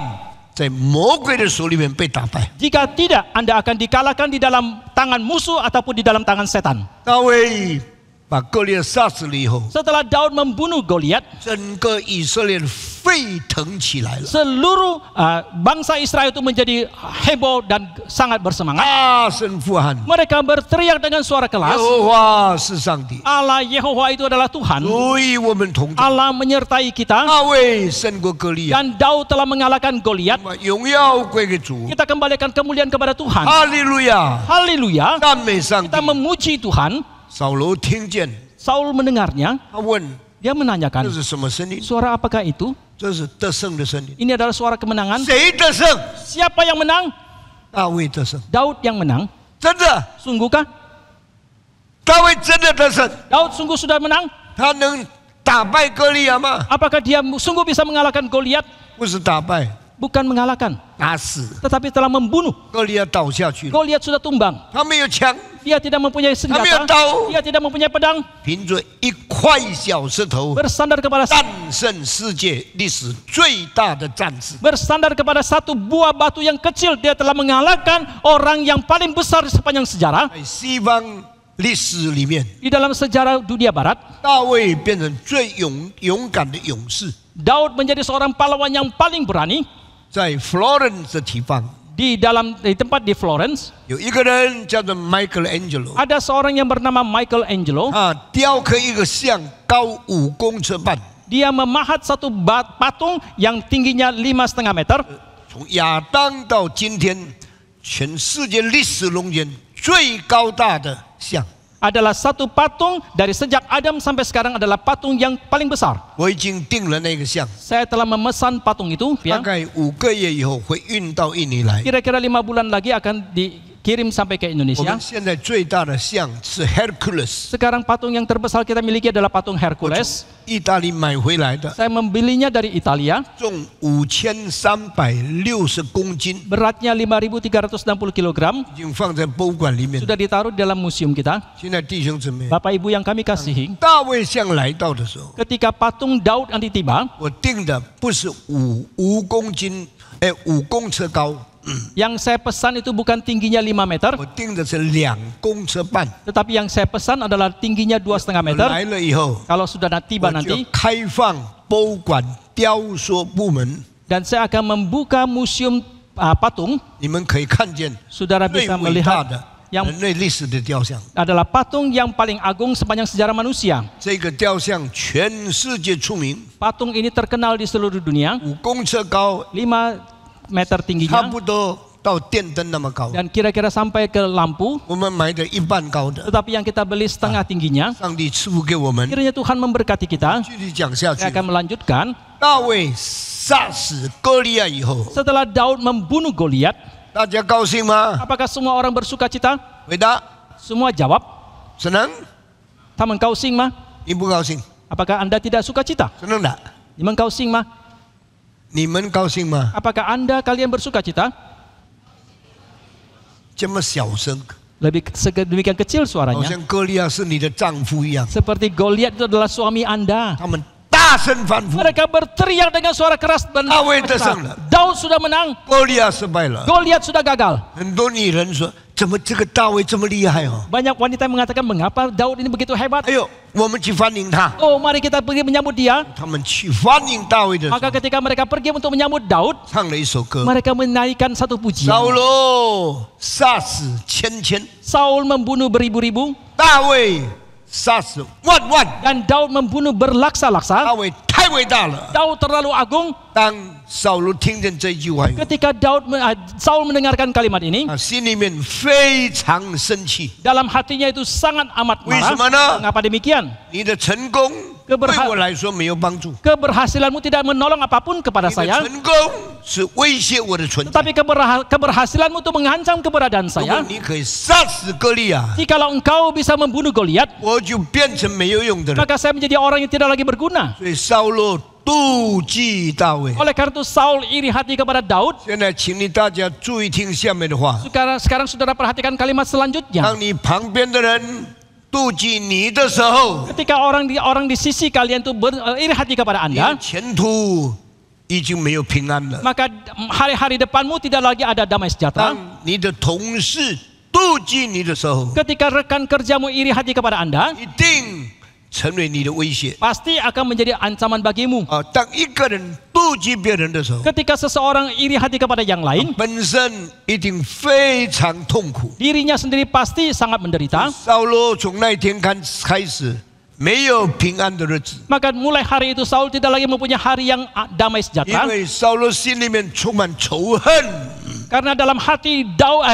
在魔鬼的手里面被打败。 Jika tidak, Anda akan dikalahkan di dalam tangan musuh ataupun di dalam tangan setan. 大卫把歌利亚杀死了以后， Setelah Daud membunuh Goliat, 整个以色列沸腾起来了， seluruh bangsa Israel itu menjadi heboh dan sangat bersemangat. 大声呼喊： Mereka berteriak dengan suara 耶 keras, 和华是上帝， Allah Yehova itu adalah Tuhan. 与我们同在。 Allah menyertai kita 大卫胜过歌利亚， dan Daud telah mengalahkan Goliat. 把荣耀归给主。 Kita kembalikan kemuliaan kepada Tuhan. 哈利路亚， Haleluya. 赞美上帝 Kita。memuji Tuhan. 扫罗听见， Saul mendengarnya, 他问： dia 这 menanyakan, 是什么声音？ suara apakah itu? 这是得胜的声音。 Ini adalah suara kemenangan. 谁得胜？ Siapa yang menang? 大卫得胜， Daud yang menang. 真的， Sungguhkah? 大卫真的得胜。 Daud sungguh sudah menang? 他能打败歌利亚吗？ Apakah dia sungguh bisa mengalahkan Goliat? 不是打败， Bukan mengalahkan, 打死。 tetapi telah membunuh. 歌利亚倒下去了， Goliat sudah tumbang. 他没有枪， Dia tidak mempunyai senjata. tahu. Dia tidak mempunyai pedang. 凭着一块小石头 Bersandar kepada 战胜世界历史最大的战士。 bersandar kepada satu buah batu yang kecil, dia telah mengalahkan orang yang paling besar sepanjang sejarah. 在西方历史里面， Di dalam sejarah dunia barat, 大卫变成最勇敢的勇士。 Daud menjadi seorang pahlawan yang paling berani. 在 Florence 的地方， Di tempat di Florence, 有一个人叫做 Michelangelo， ada seorang yang bernama Michelangelo. 他雕刻一个像高5公尺半， Dia memahat satu patung yang tingginya 5,5 meter. 从亚当到今天，全世界历史中间最高大的像。 Adalah satu patung dari sejak Adam sampai sekarang adalah patung yang paling besar. 我已经订了那个像， Saya telah memesan patung itu, 大 ya. 概5个月以后会运到印尼来。 Kira-kira 5 bulan lagi akan dikirim sampai ke 我 Indonesia. 们现在最大的像是 Hercules， Sekarang patung yang terbesar kita miliki adalah patung Hercules. 意大利买回来的， Saya membelinya dari Italia. 重5360公斤， Beratnya 5.360 kg. 已经放在博物馆里面。 Sudah ditaruh di daum museum kita. 现在弟兄姊妹， Bapak Ibu yang kami kasihi, 大卫像来到的时候， ketika patung Daud nanti tiba, 我订的不是5公斤，5公尺高， yang saya pesan itu bukan tingginya 5 meter, 我订的是2公尺半。 tetapi yang saya pesan adalah tingginya 2,5 meter. 来了以后， Kalau sudah tiba 我就 nanti, 开放博物馆雕塑部门， dan saya akan membuka museum patung. 你们可以看见 Saudara 最 bisa 伟大 melihat 的 yang 人类历史的雕像。 adalah patung yang paling agung sepanjang sejarah manusia. 这个雕像全世界出名， Patung ini terkenal di seluruh dunia, 5公尺高， 5 meter 差 tingginya, 不多到电灯那么高。 dan kira-kira sampai ke lampu. 我们买的一半高的， Tetapi yang kita beli setengah tingginya. 上帝赐福给我们。 Kiranya Tuhan memberkati kita. 继续讲下去 Saya，akan melanjutkan. 大卫杀死歌利亚以后， Setelah Daud membunuh Goliat, 大家高兴吗？ apakah semua orang bersuka cita? 回答： Semua jawab. senang。 Taman kausing mah? 你不高兴？ Apakah Anda tidak suka cita? senang tak？ Niman kausing mah? 你们高兴吗？ Apakah Anda kalian bersuka cita? 这么小声， Demikian kecil 好 suaranya. 像歌利亚是你的丈夫一样。 Seperti Goliat itu adalah suami Anda. 他们大声欢呼， Mereka berteriak dengan suara keras dan Daud 得胜了。 Daud sudah menang, 歌利亚失败了。 Goliat sudah gagal. 很多女人说：怎么这个大卫这么厉害哦？ Banyak wanita yang mengatakan mengapa Daud ini begitu hebat. 哎呦，我们去欢迎他。 Oh, mari kita pergi menyambut dia. 他们去欢迎大卫的时候， Maka ketika mereka pergi untuk menyambut Daud, 唱了一首歌。 mereka menaikkan satu pujian. 扫罗杀死千千， Saul membunuh beribu-ribu 大卫杀死万万。 dan Daud membunuh berlaksa-laksa. 大卫太伟大了。 Daud terlalu agung. 当扫罗听见这句话以后， Ketika Saul mendengarkan kalimat ini, 他心里面非常生气。 dalam hatinya itu sangat amat 为什么 marah. 呢？ Mengapa demikian? 你的成功对我来说没有帮助， Keberhasilanmu tidak menolong apapun kepada 你的 saya, 成功是威胁我的存在。 tetapi keberhasilanmu itu mengancam keberadaan 如 saya. 果你可以杀死歌利亚， Jikalau engkau bisa membunuh Goliat, 我就变成没有用的人。 maka saya menjadi orang yang tidak lagi berguna. 所以扫罗妒忌大卫。 Oleh karena itu Saul iri hati kepada Daud. 现在，请你大家注意听下面的话。 Sekarang saudara perhatikan kalimat selanjutnya. 当你旁边的人妒忌你的时候， Ketika orang di sisi kalian itu iri hati kepada 你的 Anda, 前途已经没有平安了。 maka hari-hari depanmu tidak lagi ada damai sejahtera. 当你的同事妒忌你的时候， Ketika rekan kerjamu iri hati kepada Anda, 一定成为你的威胁。 pasti akan menjadi ancaman bagimu. 当一个人妒忌别人的时候， Ketika seseorang iri hati kepada yang lain, 本身一定非常痛苦。 dirinya sendiri pasti sangat menderita. 扫罗从那一天开始，没有平安的日子， Maka mulai hari itu Saul tidak lagi mempunyai hari yang damai 因 sejahtera. 为扫罗心里面充满仇恨。 Karena dalam hati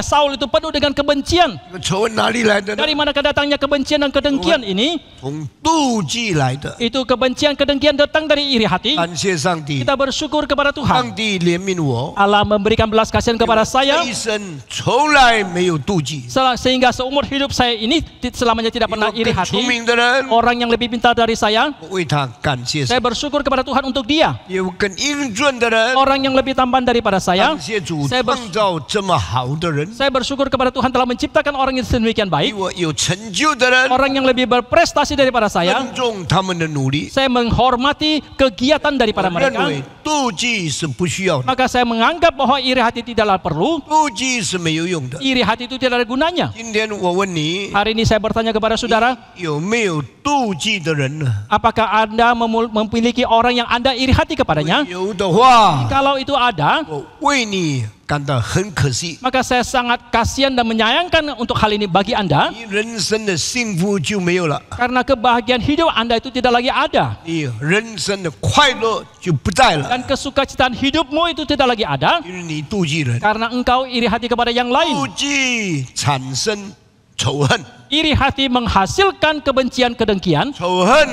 Saul itu penuh dengan kebencian. 这个仇恨哪里来的呢？ Dari manakah datangnya kebencian dan kedengkian ini? 从妒忌来的。 Itu kebencian kedengkian datang dari iri hati. 感谢上帝， Kita bersyukur kepada 上 Tuhan. 帝怜悯我， Allah memberikan belas kasihan kepada 这 saya 一生从来没有妒忌。 sehingga seumur hidup saya ini selamanya tidak 一 pernah 个 iri 更聪 hati. 明的人， Orang yang lebih pintar dari saya, 我为他感谢神； saya bersyukur kepada Tuhan untuk dia. 有更英俊的人， Orang yang lebih tampan daripada saya, 感谢主 saya 创造这么好的人； saya bersyukur kepada Tuhan telah menciptakan orang yang sedemikian 比 baik. 我有成就的人， Orang yang lebih berprestasi daripada saya, 尊重他们的努力。 saya menghormati kegiatan 我 daripada 认 mereka. 为妒忌是不需要的， Maka saya menganggap bahwa iri hati tidaklah perlu, 妒忌是没有用的。 iri hati itu tidak ada gunanya. 今天我问你， Hari ini saya bertanya kepada saudara, 有没有妒忌的人呢？ apakah Anda memiliki orang yang Anda iri hati kepadanya? 有的话， Kalau itu ada, 我为你感到很可惜。 maka saya sangat kasihan dan menyayangkan untuk hal ini bagi Anda, 你人生的幸福就没有了， karena kebahagiaan hidup Anda itu tidak lagi ada, 你人生的快乐就不在了， dan kesukacitaan hidupmu itu tidak lagi ada, 因为你妒忌人， karena engkau iri hati kepada yang 妒 lain. 忌产生仇恨， Iri hati menghasilkan kebencian kedengkian, 仇恨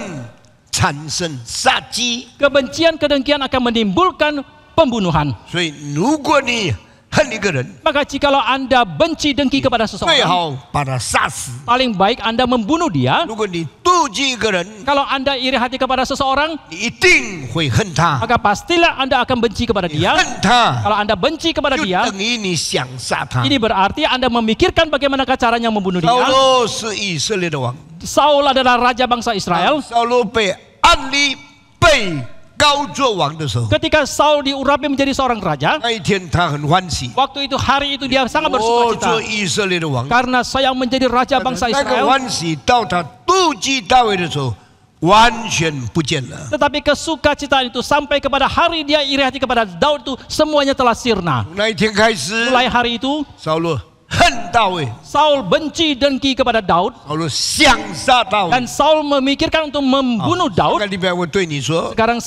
产生杀机。 kebencian kedengkian akan menimbulkan pembunuhan. 所以，如果你恨一个人， Maka jikalau Anda benci dengki kepada 最 seseorang, 好把他杀死。 paling baik Anda membunuh dia. 如果你妒忌一个人， Kalau Anda iri hati kepada seseorang, 你一定会恨他， maka pastilah Anda akan benci kepada 你 dia. 恨他， Kalau Anda benci kepada 就 dia, 等于你想杀他。 ini berarti Anda memikirkan bagaimana caranya membunuh 扫 dia. 罗是以色列的王， Saul adalah raja bangsa Israel. 扫罗被按立被高做王的时候， Ketika Saul diurapi menjadi seorang raja, 那一天他很欢喜， waktu itu hari itu dia sangat 我 bersuka 做 cita 以色列的王。 karena saya menjadi raja bangsa 那个 Israel. 欢喜到他妒忌大卫的时候，完全不见了。 Tetapi kesukacitaan itu sampai kepada hari dia iri hati kepada Daud itu semuanya telah sirna. 从那一天开始， Mulai hari itu 扫罗恨大卫， Saul benci dengki kepada Daud 扫罗想杀大卫。 dan Saul memikirkan untuk membunuh 上 Daud. 个礼拜我对你说， Sekarang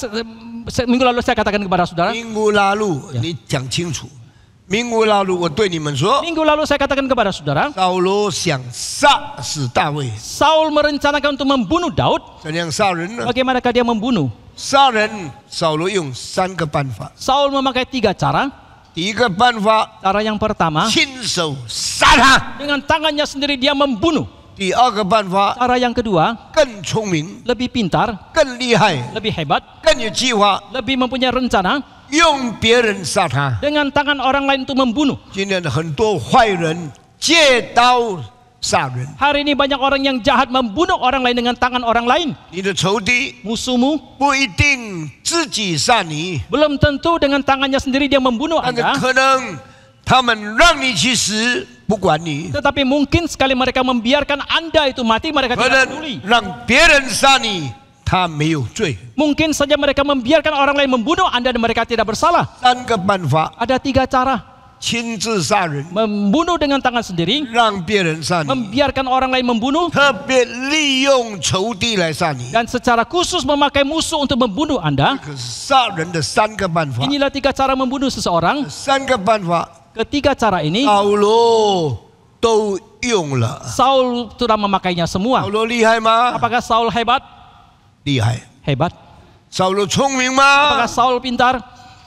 minggu lalu saya katakan kepada saudara, 明无拉路，你讲清楚。明无拉路，我对你们说， minggu lalu saya katakan kepada saudara, 扫罗想杀死大卫， Saul merencanakan untuk membunuh Daud. 怎样杀人呢？ Bagaimanakah dia membunuh? 杀人，扫罗用3个办法。 Saul memakai 3 cara. 第一个办法， Cara yang pertama, 亲手杀他； dengan tangannya sendiri dia membunuh. 第二个办法 Cara yang kedua, 更聪明、 lebih pintar, 更厉害、 lebih hebat, 更有计划， lebih mempunyai rencana, 用别人杀他。 dengan tangan orang lain untuk membunuh. 今天的很多坏人借刀杀人， Hari ini banyak orang yang jahat membunuh orang lain dengan tangan orang lain. 你的仇敌 Musuhmu 不一定自己杀你， belum tentu dengan tangannya sendiri dia membunuh 但是 Anda, 可能他们让你去死，不管你； Tetapi mungkin sekali mereka membiarkan Anda itu mati, mereka 可 tidak 能 peduli. 让别人杀你，他没有罪。 Mungkin saja mereka membiarkan orang lain membunuh Anda dan mereka tidak bersalah. 3个办法： Ada 3 cara. 亲自杀人， Membunuh dengan tangan sendiri, 让别人杀你， membiarkan orang lain membunuh, 特别利用仇敌来杀你。 dan secara khusus memakai musuh untuk membunuh Anda. 可是杀人的3个办法， Inilah 3 cara membunuh seseorang. 3个办法， Ketiga cara ini 保罗都用了。 Saul sudah memakainya 保 semua. 罗厉害吗？ Apakah Saul hebat? 厉害。 Hebat. 保罗聪明 Apakah 吗？ Saul pintar?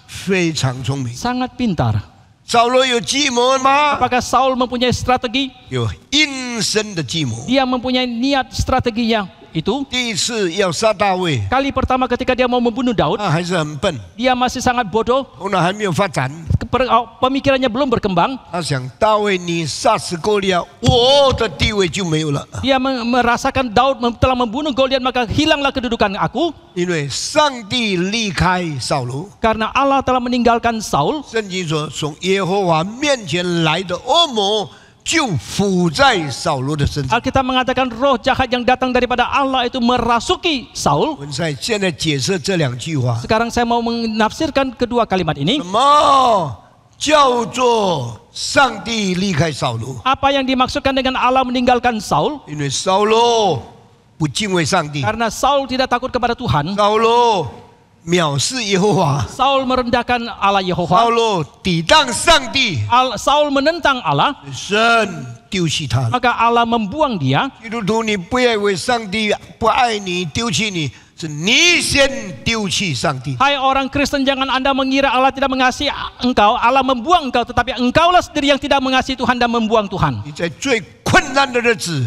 非常聪明。 Sangat pintar. 保罗有计谋吗？ Apakah Saul mempunyai strategi? 有阴森的计谋。 Dia mempunyai niat strateginya itu. 第一次要杀大卫， Kali pertama ketika dia mau membunuh Daud, 他还是很笨， dia masih sangat bodoh. 头脑还没有发展。 Pemikirannya belum berkembang. 他想大卫，你杀死哥利亚，我的地位就没有了， Dia merasakan Daud telah membunuh Goliat, maka hilanglah kedudukan aku. 因为上帝离开扫罗。 Karena Allah telah meninggalkan Saul. 圣经说，从耶和华面前来的恶魔就附在扫罗的身上。 Alkitab mengatakan roh jahat yang datang daripada Allah itu merasuki Saul. 我们现在解释这2句话， Sekarang saya mau menafsirkan kedua kalimat ini. 什么叫做上帝离开扫罗？ Apa yang dimaksudkan dengan Allah meninggalkan Saul? 因为扫罗不敬畏上帝， Karena Saul tidak takut kepada Tuhan. 扫罗藐视耶和华， Saul merendahkan Allah 扫 Yehovah. 罗抵挡上帝， Saul menentang Allah, 神丢弃他了。 maka Allah membuang dia. 基督徒，你不要以为上帝不爱你、丢弃你，是你先丢弃上帝。 Hai orang Kristen, jangan Anda mengira Allah tidak mengasihi engkau, Allah membuang engkau, tetapi engkaulah sendiri yang tidak mengasihi Tuhan dan membuang Tuhan. 你在最困难的日子，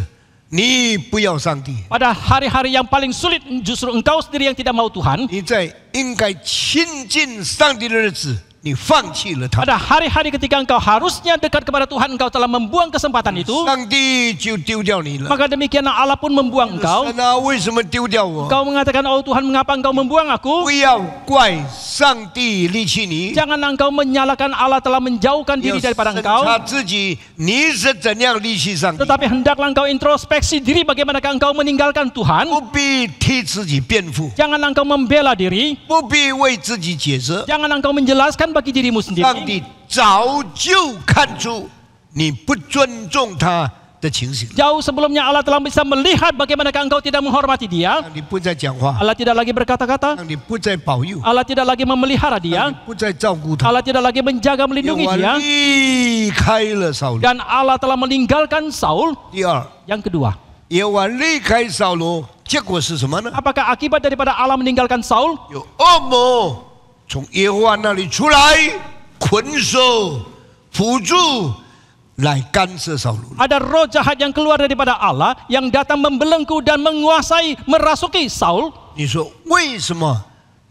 你不要上帝； Pada hari-hari yang paling sulit, justru engkau sendiri yang tidak mau Tuhan. 你在应该亲近上帝的日子，你放弃了他， Pada hari-hari ketika engkau harusnya dekat kepada Tuhan, engkau telah membuang kesempatan itu. 上帝就丢掉你了。 Maka demikianlah Allah pun membuang engkau. 神啊，为什么丢掉我？ Engkau mengatakan, oh Tuhan, mengapa engkau membuang aku? 不要怪上帝离弃你， Jangan engkau menyalahkan Allah telah menjauhkan 你要 diri daripada 审 engkau. 查自己，你是怎样离弃上帝？ Tetapi hendaklah engkau introspeksi diri bagaimanakah engkau meninggalkan Tuhan. 不必替自己辩护， Jangan engkau membela diri. 不必为自己解释。 Jangan engkau menjelaskan bagi dirimu 上 sendiri. 帝早就看出你不尊重他的情形， Jauh sebelumnya Allah telah bisa melihat bagaimanakah engkau tidak menghormati dia. 让你不再讲话， Allah tidak lagi berkata-kata. 让你不再保佑， Allah tidak lagi memelihara 让 dia. 你不再照顾他。 Allah tidak lagi menjaga 耶 melindungi 和华 dia. 离开了扫罗。 Dan Allah telah meninggalkan Saul. 第二， Yang kedua, 耶和华离开扫罗，结果是什么呢？ apakah akibat daripada Allah meninggalkan Saul? 有恶魔从耶和华那里出来，捆手辅助来干涉扫罗。 Ada roh jahat yang keluar daripada Allah yang datang membelenggu dan menguasai, merasuki Saul. 你说为什么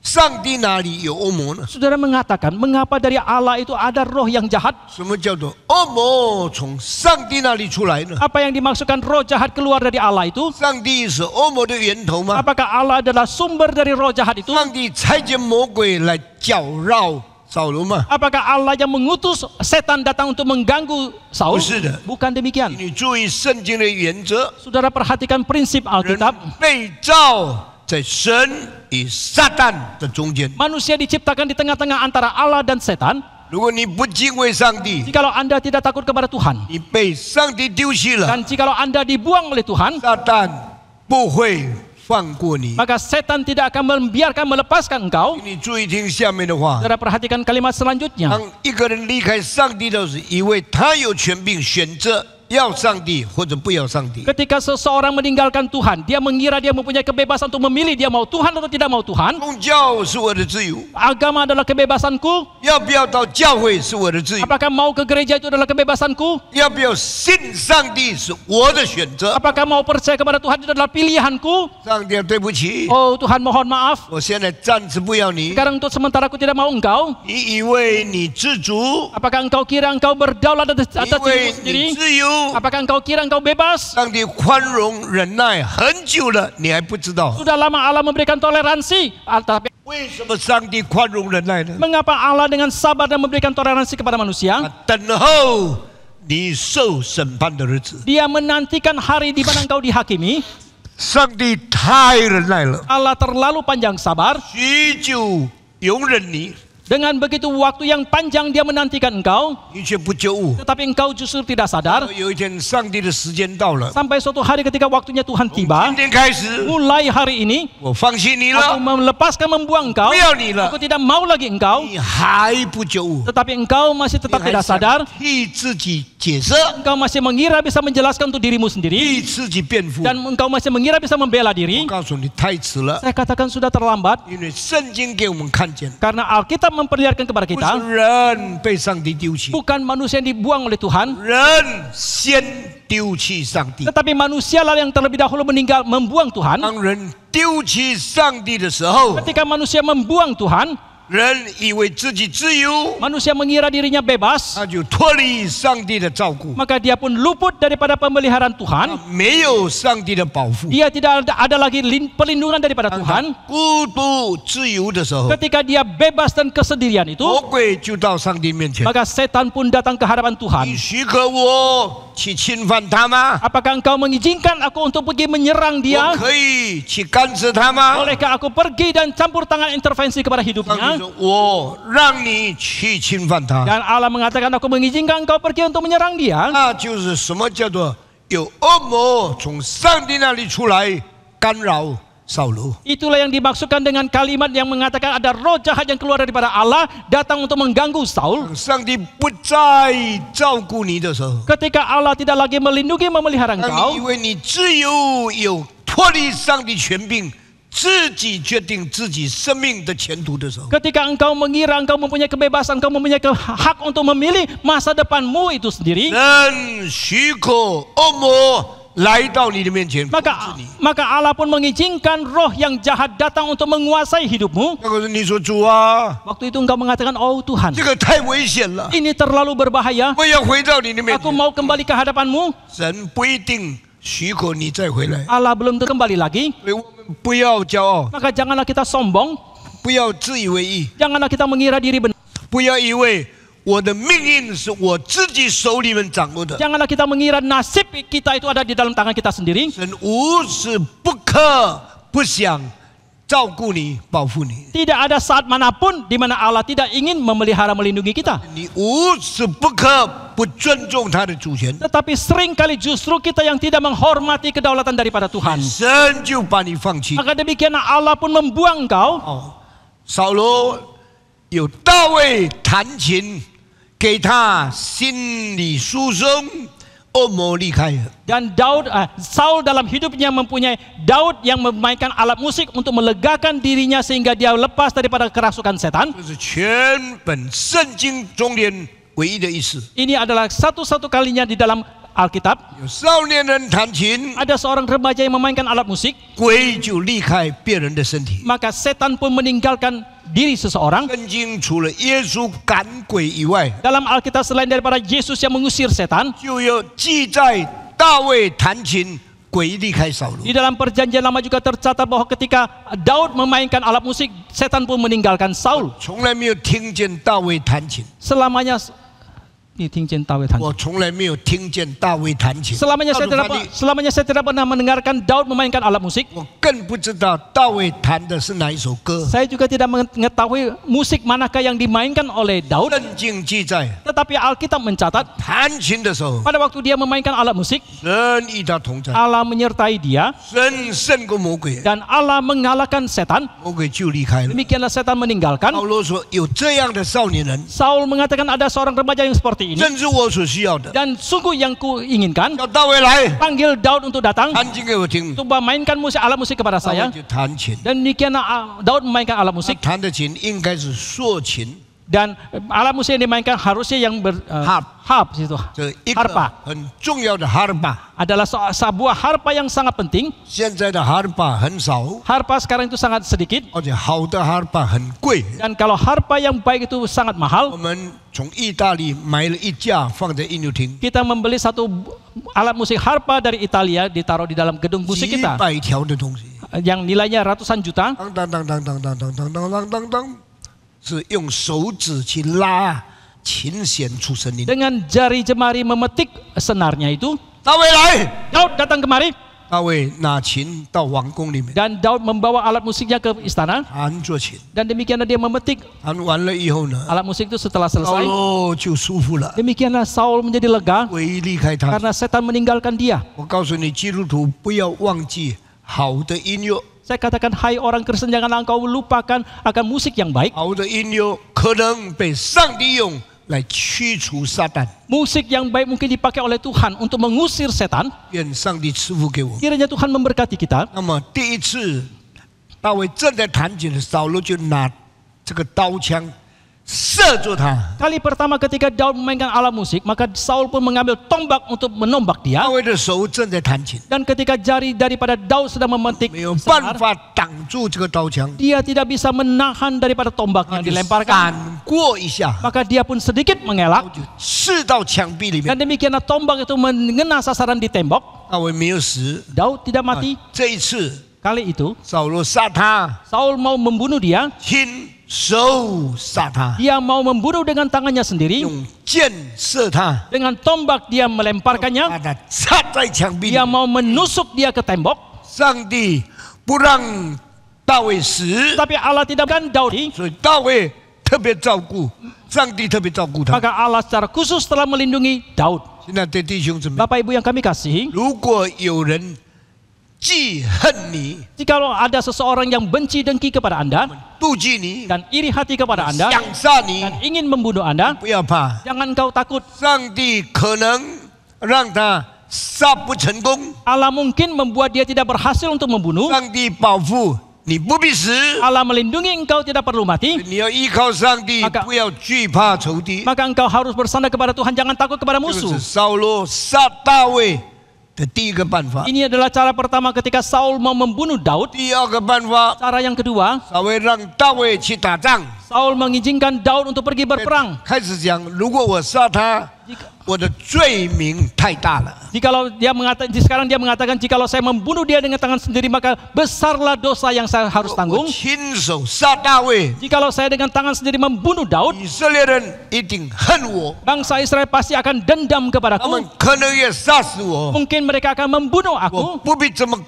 上帝那里有恶魔呢？ Saudara mengatakan, mengapa dari Allah itu ada roh yang jahat? 什么叫做恶魔从上帝那里出来呢？ Apa yang dimaksudkan roh jahat keluar dari Allah itu? 上帝是恶魔的源头吗？ Apakah Allah adalah sumber dari roh jahat itu? 上帝差遣魔鬼来搅扰扫罗吗？ Apakah Allah yang mengutus setan datang untuk mengganggu Saul? 不是的。 Bukan demikian. 你注意圣经的原则， Saudara perhatikan prinsip 人 Alkitab. 被造在神与撒旦的中间。 Manusia diciptakan di tengah-tengah antara Allah dan setan. 如果你不敬畏上帝， Jikalau Anda tidak takut kepada Tuhan, 你被上帝丢弃了， dan jikalau Anda dibuang oleh Tuhan, 撒旦不会放过你。 maka setan tidak akan membiarkan melepaskan engkau. 你注意听下面的话。 Saudara perhatikan kalimat selanjutnya. 当一个人离开上帝的时候，以为他有权柄选择要上帝或者不要上帝。 Ketika seseorang meninggalkan Tuhan, dia mengira dia mempunyai kebebasan untuk memilih dia mau Tuhan atau tidak mau Tuhan. 宗教是我的自由， Agama adalah kebebasanku. 要不要到教会是我的自由， Apakah mau ke gereja itu adalah kebebasanku? 要不要信上帝是我的选择。 Apakah mau percaya kepada Tuhan itu adalah pilihanku? 上帝，对不起， Oh Tuhan, mohon maaf. 我现在暂时不要你。 Sekarang untuk sementara aku tidak mau engkau. 你以为你自主， Apakah engkau kira engkau berdaulat atas 以 dirimu 为 sendiri? 你自由， Apakah engkau kira engkau bebas? 上帝宽容忍耐很久了，你还不知道？ Sudah lama Allah memberikan toleransi. Tapi 为什么上帝宽容忍耐呢？ mengapa Allah dengan sabar dan memberikan toleransi kepada manusia? 等候你受审判的日子。 Dia menantikan hari di mana engkau dihakimi. 上帝太忍耐了， Allah terlalu panjang sabar. 许久容忍你， Dengan begitu waktu yang panjang dia menantikan engkau, 你却不觉悟。 tetapi engkau justru tidak sadar. 有一天，上帝的时间到了， Sampai suatu hari ketika waktunya Tuhan 今 tiba, 天开始， mulai hari ini 我放弃你 aku 了， melepaskan membuang engkau. 不要你了 Aku，tidak mau lagi engkau, 你还不觉悟， tetapi engkau masih 你 tetap 还 tidak 想 sadar. 替自己解释， Engkau masih mengira bisa menjelaskan untuk dirimu sendiri, 替自己辩护。 dan engkau masih mengira bisa membela 我 diri. 告诉你，太迟了， Saya katakan sudah terlambat, 因为圣经给我们看见， karena Alkitab memperlihatkan kepada 不 kita, 是人被上帝丢弃， bukan manusia yang dibuang oleh Tuhan, 人先丢弃上帝。 tetapi manusialah yang terlebih dahulu membuang Tuhan. 当人丢弃上帝的时候， Ketika manusia membuang Tuhan, 人以为自己自由， manusia mengira dirinya bebas, 他就脱离上帝的照顾， maka dia pun luput daripada pemeliharaan Tuhan. 没有上帝的保护。 Dia tidak ada lagi perlindungan daripada 当 Tuhan. 他孤独自由的时候， Ketika dia bebas dan kesendirian itu, 魔鬼就到上帝面前， maka setan pun datang ke hadapan 你 Tuhan. 许可我去侵犯他吗？ Apakah engkau mengizinkan aku untuk pergi menyerang 我 dia? 可以去干涉他吗？ Bolehkah aku pergi dan campur tangan intervensi kepada 上帝 hidupnya? 说：“我让你去侵犯他。 Dan Allah mengatakan aku mengizinkan engkau pergi untuk menyerang dia. 那就是什么叫做有恶魔从上帝那里出来干扰扫罗。 Itulah yang dimaksudkan dengan kalimat yang mengatakan ada roh jahat yang keluar daripada Allah datang untuk mengganggu Saul. 当上帝不再照顾你的时候， Ketika Allah tidak lagi melindungi memelihara 当你以 engkau, 为你自由有脱离上帝权柄，自己决定自己生命的前途的时候， ketika engkau mengira engkau mempunyai kebebasan, engkau mempunyai hak untuk memilih masa depanmu itu sendiri, 人许可恶魔来到你的面前控制你。 maka Allah pun mengizinkan roh yang jahat datang untuk menguasai hidupmu. 那个人你说主啊， Waktu itu engkau mengatakan, oh Tuhan, 这个太危险了， ini terlalu berbahaya, 我要回到你的面 aku 前。 mau kembali ke hadapanmu. 神不一定许可你再回来， Allah belum kembali lagi, 所以我们不要骄傲， maka janganlah kita sombong, 不要自以为意， janganlah kita mengira diri benar, 不要以为我的命运是我自己手里面掌握的。 janganlah kita mengira nasib kita itu ada di dalam tangan kita sendiri. 神无时不刻不想照顾你、保护你， Tidak ada saat manapun di mana Allah tidak ingin memelihara melindungi kita. 你无时不刻不尊重他的主权， Tetapi seringkali justru kita yang tidak menghormati kedaulatan daripada Tuhan. 神就把你放弃。 Maka demikianlah Allah pun membuang engkau. 哦，扫罗有大卫弹琴给他心里疏松，恶魔离开了。 Dan Saul dalam hidupnya mempunyai Daud yang memainkan alat musik untuk melegakan dirinya sehingga dia lepas daripada kerasukan setan. 这是全本圣经中间唯一的意思。 Ini adalah satu-satu kalinya di dalam Alkitab. 有少年人弹琴， Ada seorang remaja yang memainkan alat musik, 鬼就离开别人的身体。 maka setan pun meninggalkan diri seseorang. 圣经除了耶稣赶鬼以外， Dalam Alkitab selain daripada Yesus yang mengusir setan, 就有记载大卫弹琴，鬼离开扫罗。 di dalam perjanjian lama juga tercatat bahwa ketika Daud memainkan alat musik, setan pun meninggalkan Saul. 从来没有听见大卫弹琴， Selamanya Daud 我从来没有听见大卫弹琴。 Selamanya saya tidak pernah mendengarkan Daud memainkan alat musik. 我更不知道大卫弹的是哪一首歌。 Saya juga tidak mengetahui musik manakah yang dimainkan oleh Daud. 圣经记载， Tetapi Alkitab mencatat 弹琴的时候， pada waktu dia memainkan alat musik, 神与他同在， Allah menyertai dia 神胜过魔鬼， dan Allah mengalahkan setan. 魔鬼就离开了。 Demikianlah setan meninggalkan. 保罗说：“有这样的少年人， Saul mengatakan ada seorang remaja yang seperti ini 正是我所需要的。 dan sungguh yang kuinginkan. 叫大卫来 Panggil Daud untuk datang 弹琴给我听。 untuk memainkan alat musik kepada 大卫 saya. 就弹琴， Dan demikianlah Daud memainkan alat 他 musik. 弹的琴应该是竖琴， Dan alat musik yang dimainkan harusnya yang harp situ. 这一个 harpa 很重要的哈尔巴。 adalah sebuah harpa yang sangat penting. 现在的哈尔巴很少， Harpa sekarang itu sangat sedikit. 而且好的哈尔巴很贵。 Dan kalau harpa yang baik itu sangat 我 mahal. 们从意大利买了一架放在音乐厅， Kita membeli satu alat musik harpa dari Italia, ditaruh di dalam gedung musik 几 kita, 百条的东西， yang nilainya ratusan juta. 当当当当当当当当当当当当，是用手指去拉琴弦出声音。 Dengan jari jemari memetik senarnya itu. 大卫来， Daud datang kemari 大卫拿琴到王宫里面 dan Daud membawa alat musiknya ke istana 弹着琴， dan demikianlah dia memetik 弹完了以后呢， alat musik itu setelah 扫 selesai. 罗就舒服了， Demikianlah Saul menjadi lega 鬼离开他。 karena setan meninggalkan dia. 我告诉你，基督徒不要忘记好的音乐， Saya katakan, hai orang Kristen, janganlah engkau lupakan akan musik yang baik. 好的音乐可能被上帝用来驱除撒旦。 Musik yang baik mungkin dipakai oleh Tuhan untuk mengusir setan. 愿上帝赐福给我。 Kiranya Tuhan memberkati kita. 那么第一次，大卫正在弹琴的，扫罗就拿这个刀枪射住他。 Kali pertama ketika Daud memainkan alat musik, maka Saul pun mengambil tombak untuk menombak dia. 大卫的手正在弹琴， Dan ketika jari daripada Daud sedang memetik 没有办 senar, 法挡住这个刀枪， dia tidak bisa menahan daripada tombak yang 就 dilemparkan. 闪过一下， Maka dia pun sedikit mengelak. 就刺到墙壁里面。 Dan demikianlah tombak itu mengena sasaran di tembok. 大卫没有死。 Daud tidak mati. 这一次， Kali itu 扫罗杀他， Saul mau membunuh dia. 亲手杀他， Dia mau membunuh dengan tangannya sendiri. 用箭射他， Dengan tombak dia melemparkannya. 把他插在墙壁里 Dia 面。 mau menusuk dia ke tembok. 上帝不让大卫死， Tapi Allah tidak kan Daud. 所以大卫特别照顾，上帝特别照顾他。 Maka Allah secara khusus telah melindungi Daud. 现在对弟兄姊妹， Bapak Ibu yang kami kasihi, 如果有人记恨你、 jikalau ada seseorang yang benci dengki kepada Anda 妒忌你、 dan iri hati kepada Anda 想杀你， dan ingin membunuh Anda, 不要怕， jangan kau takut. 上帝可能让他杀不成功， Allah mungkin membuat dia tidak berhasil untuk membunuh. 上帝保护你不必死。 Allah melindungi engkau tidak perlu mati. 你要依靠上帝， Maka- 不要惧怕仇敌。 Maka engkau harus bersandar kepada Tuhan, jangan takut kepada 这 musuh. 是扫罗杀大卫的第一个办法。 Ini adalah cara pertama ketika Saul mau membunuh Daud. 第二个办法， Cara yang kedua, 稍微让大卫去打仗。 Saul mengizinkan Daud untuk pergi berperang. 开始讲，如果我杀他，我的罪名太大了。 Jikalau dia mengatakan, sekarang dia mengatakan, jikalau saya membunuh dia dengan tangan sendiri, maka besarlah dosa yang saya harus 我 tanggung. 亲手杀大卫， Jikalau saya dengan tangan sendiri membunuh Daud, 以色列人一定恨我， bangsa Israel pasti akan dendam 他 kepadaku. 们可能也杀死我。 Mungkin mereka akan membunuh 我 aku. 不必这么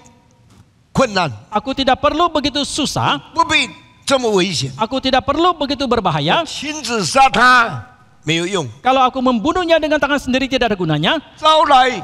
困难， Aku tidak perlu begitu susah. 不必这么危险。 Aku tidak perlu begitu berbahaya. 亲自杀他没有用， Kalau aku membunuhnya dengan tangan sendiri tidak ada gunanya. 招来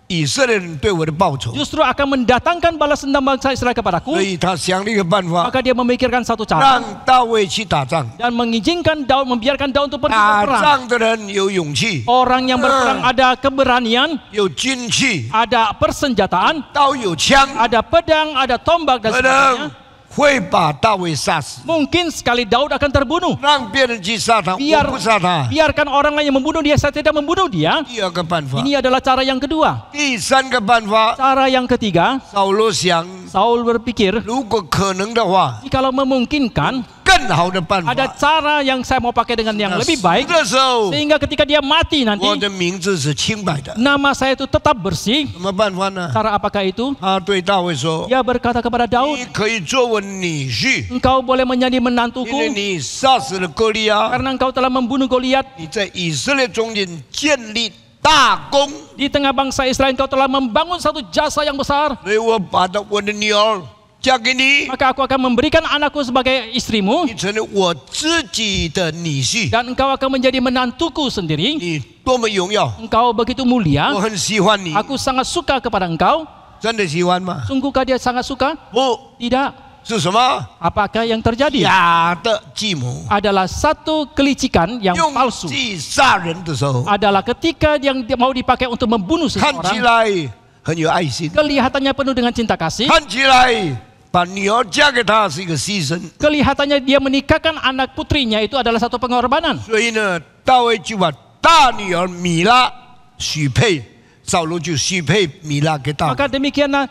以色列人对我的报仇。 Justru akan mendatangkan balas dendam bangsa Israel 所 kepadaku. 以他想了一个办法， Maka dia memikirkan satu cara 让大卫去打仗。 dan mengizinkan Daud, membiarkan Daud untuk pergi 打 berperang. 仗的人有勇气， Orang yang berperang ada keberanian, 有军器， ada persenjataan, 刀有枪， ada pedang, ada tombak dan 可 sebagainya. 能会把大卫杀死。 Mungkin sekali Daud akan terbunuh. 让别人去杀他， Biar 我不杀他。 biarkan orang lain yang membunuh dia, saya tidak membunuh dia. 第二个办法， Ini adalah cara yang kedua. 第三个办法， Cara yang ketiga, 扫罗想， Saul berpikir, 如果可能的话， jikalau memungkinkan, 更好的办法。 ada cara yang saya mau pakai dengan yang 那 lebih 死 baik, 的时候， sehingga ketika dia mati 我 nanti, 的名字是清白的。 nama saya itu tetap bersih. 什么办法呢？ Cara apakah itu? 他对大卫说 Dia berkata kepada：“ Daud, 你可以做我女婿， engkau boleh menjadi 因为 menantuku 你杀死了歌利亚， karena engkau telah membunuh Goliat 你在以色列中间建立大功， di tengah bangsa Israel. Engkau telah membangun satu jasa yang besar. 所以我把我的女儿嫁给你， Maka aku akan memberikan anakku sebagai istrimu 你成了我自己的女婿， dan engkau akan menjadi menantuku sendiri. 你多么荣耀！ Engkau begitu mulia. 我很喜欢你， Aku sangat suka kepada engkau. 真的喜欢吗？ Sungguhkah dia sangat suka? 不 Tidak. 是什么？ Apakah yang terjadi? 假的计谋， Adalah satu kelicikan yang 用 palsu. 计杀人的时候， Adalah ketika yang mau dipakai untuk membunuh 看起 seseorang, 来很有爱心， kelihatannya penuh dengan cinta kasih, 看起来把女儿嫁给他是一个牺牲， Kelihatannya dia menikahkan anak putrinya itu adalah satu pengorbanan. 所以呢，大卫就把大女儿米拉许配，扫罗就许配米拉给大卫。 Maka demikianlah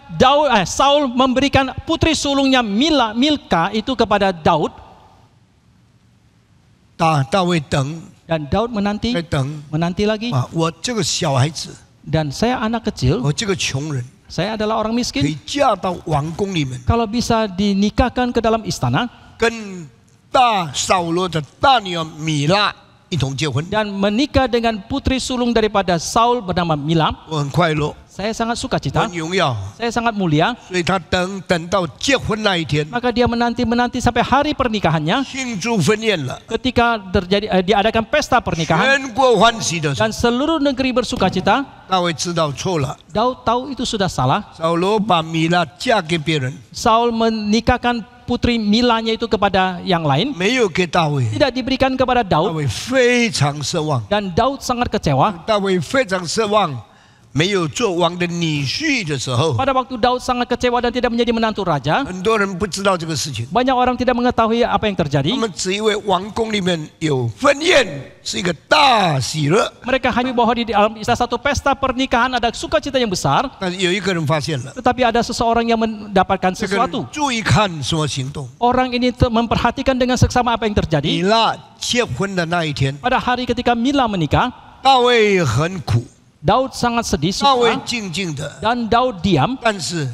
Saul memberikan putri sulungnya Milka itu kepada Daud. 大卫等， Dan Daud 在等 menanti lagi. 啊，我这个小孩子， Dan saya anak kecil, 我这个穷人， saya adalah orang 可 miskin. 以嫁到王宫里面， Kalau bisa dinikahkan ke dalam istana 跟扫罗的大女儿米拉一同结婚， dan menikah dengan putri sulung daripada Saul bernama Mila, 我很快乐， saya sangat 我 sukacita, 很荣耀。 saya sangat mulia. 所以他等到结婚那一天， Maka dia menanti sampai hari pernikahannya. 庆祝婚宴了， Ketika diadakan pesta pernikahan 全国欢喜的时候， dan seluruh negeri bersukacita, 大卫知道错了， Daud tahu itu sudah salah. 扫罗把米拉嫁给别人， Saul menikahkan putri Milanya itu kepada yang lain, 没有给大卫， tidak diberikan kepada 大 Daud, 卫非常失望， dan Daud sangat kecewa. 大卫非常失望，没有做王的女婿的时候， Pada waktu Daud sangat kecewa dan tidak menjadi menantu raja, 很多人不知道这个事情， banyak orang tidak mengetahui apa yang 他 terjadi. 们只以为王宫里面有婚宴是一个大喜乐， Mereka hanya bahwa di dalam satu pesta pernikahan ada sukacita yang besar, 但是有一个人发现了， tetapi ada seseorang yang mendapatkan 这个人 sesuatu. 注意看什么行动。 Orang ini memperhatikan dengan seksama apa yang 米 terjadi. 拉结婚的那一天， Pada hari ketika Mila menikah, 大卫很苦， Daud sangat sedih 大卫 suka, 静静的， dan Daud diam. 但是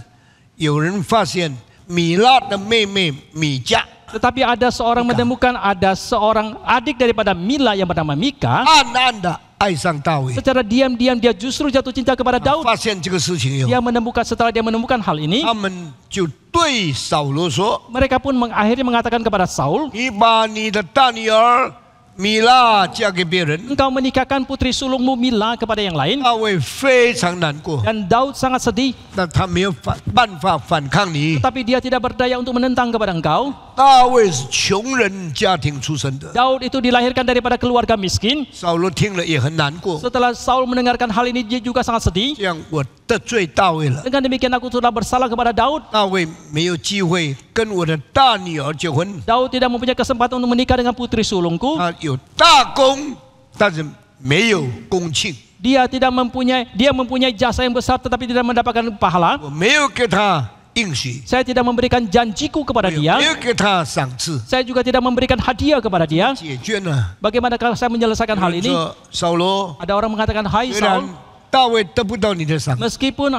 有人发现米拉的妹妹米迦 Tetapi ada seorang menemukan ada seorang adik daripada Mila yang bernama Mika. 暗暗的爱上大卫。 Secara diam-diam dia justru jatuh cinta kepada Daud. 发现这个事情以后， Setelah dia menemukan hal ini, 他们就对扫罗说 mereka pun akhirnya mengatakan kepada Saul, 你把你的大女儿米拉嫁给别人。 engkau menikahkan putri sulungmu Mila kepada yang lain. 大卫非常难过， Dan Daud sangat sedih, 但他没有办法反抗你。 tetapi dia tidak berdaya untuk menentang kepada engkau. 大卫是穷人家庭出身的， Daud itu dilahirkan daripada keluarga miskin. 扫罗听了也很难过， Setelah Saul mendengarkan hal ini, dia juga sangat sedih. 这样我得罪大卫了。 Dengan demikian aku telah bersalah kepada Daud. 大卫没有机会跟我的大女儿结婚， Daud tidak mempunyai kesempatan untuk menikah dengan putri sulungku. 他有大功，但是没有公庆。 Dia mempunyai jasa yang besar tetapi tidak mendapatkan pahala. 我没有给他应许， Saya tidak memberikan janjiku kepada 没 dia. 有给他赏赐， Saya juga tidak memberikan hadiah kepada dia. 解决呢。 Bagaimana kalau saya menyelesaikan hal 有人 ini? 说扫罗， Ada orang mengatakan, "Hai 虽然 Saul, 大卫得不到你的赏赐， meskipun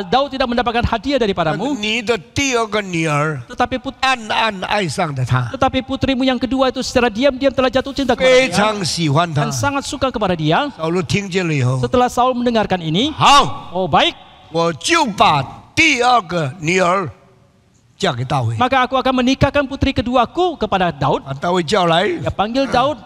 Daud tidak mendapatkan hadiah 但 daripadamu, 你的第二个女儿 暗暗爱上了他， tetapi putrimu yang kedua itu secara diam-diam telah jatuh cinta 非 kepada dia 常喜欢他 dan。sangat suka kepada dia." 扫罗听见了以后， Setelah Saul mendengarkan ini, 好， oh baik, 我就把第二个女儿嫁给大卫。 maka aku akan menikahkan putri keduaku kepada Daud. 把大卫叫来， Dia panggil Daud,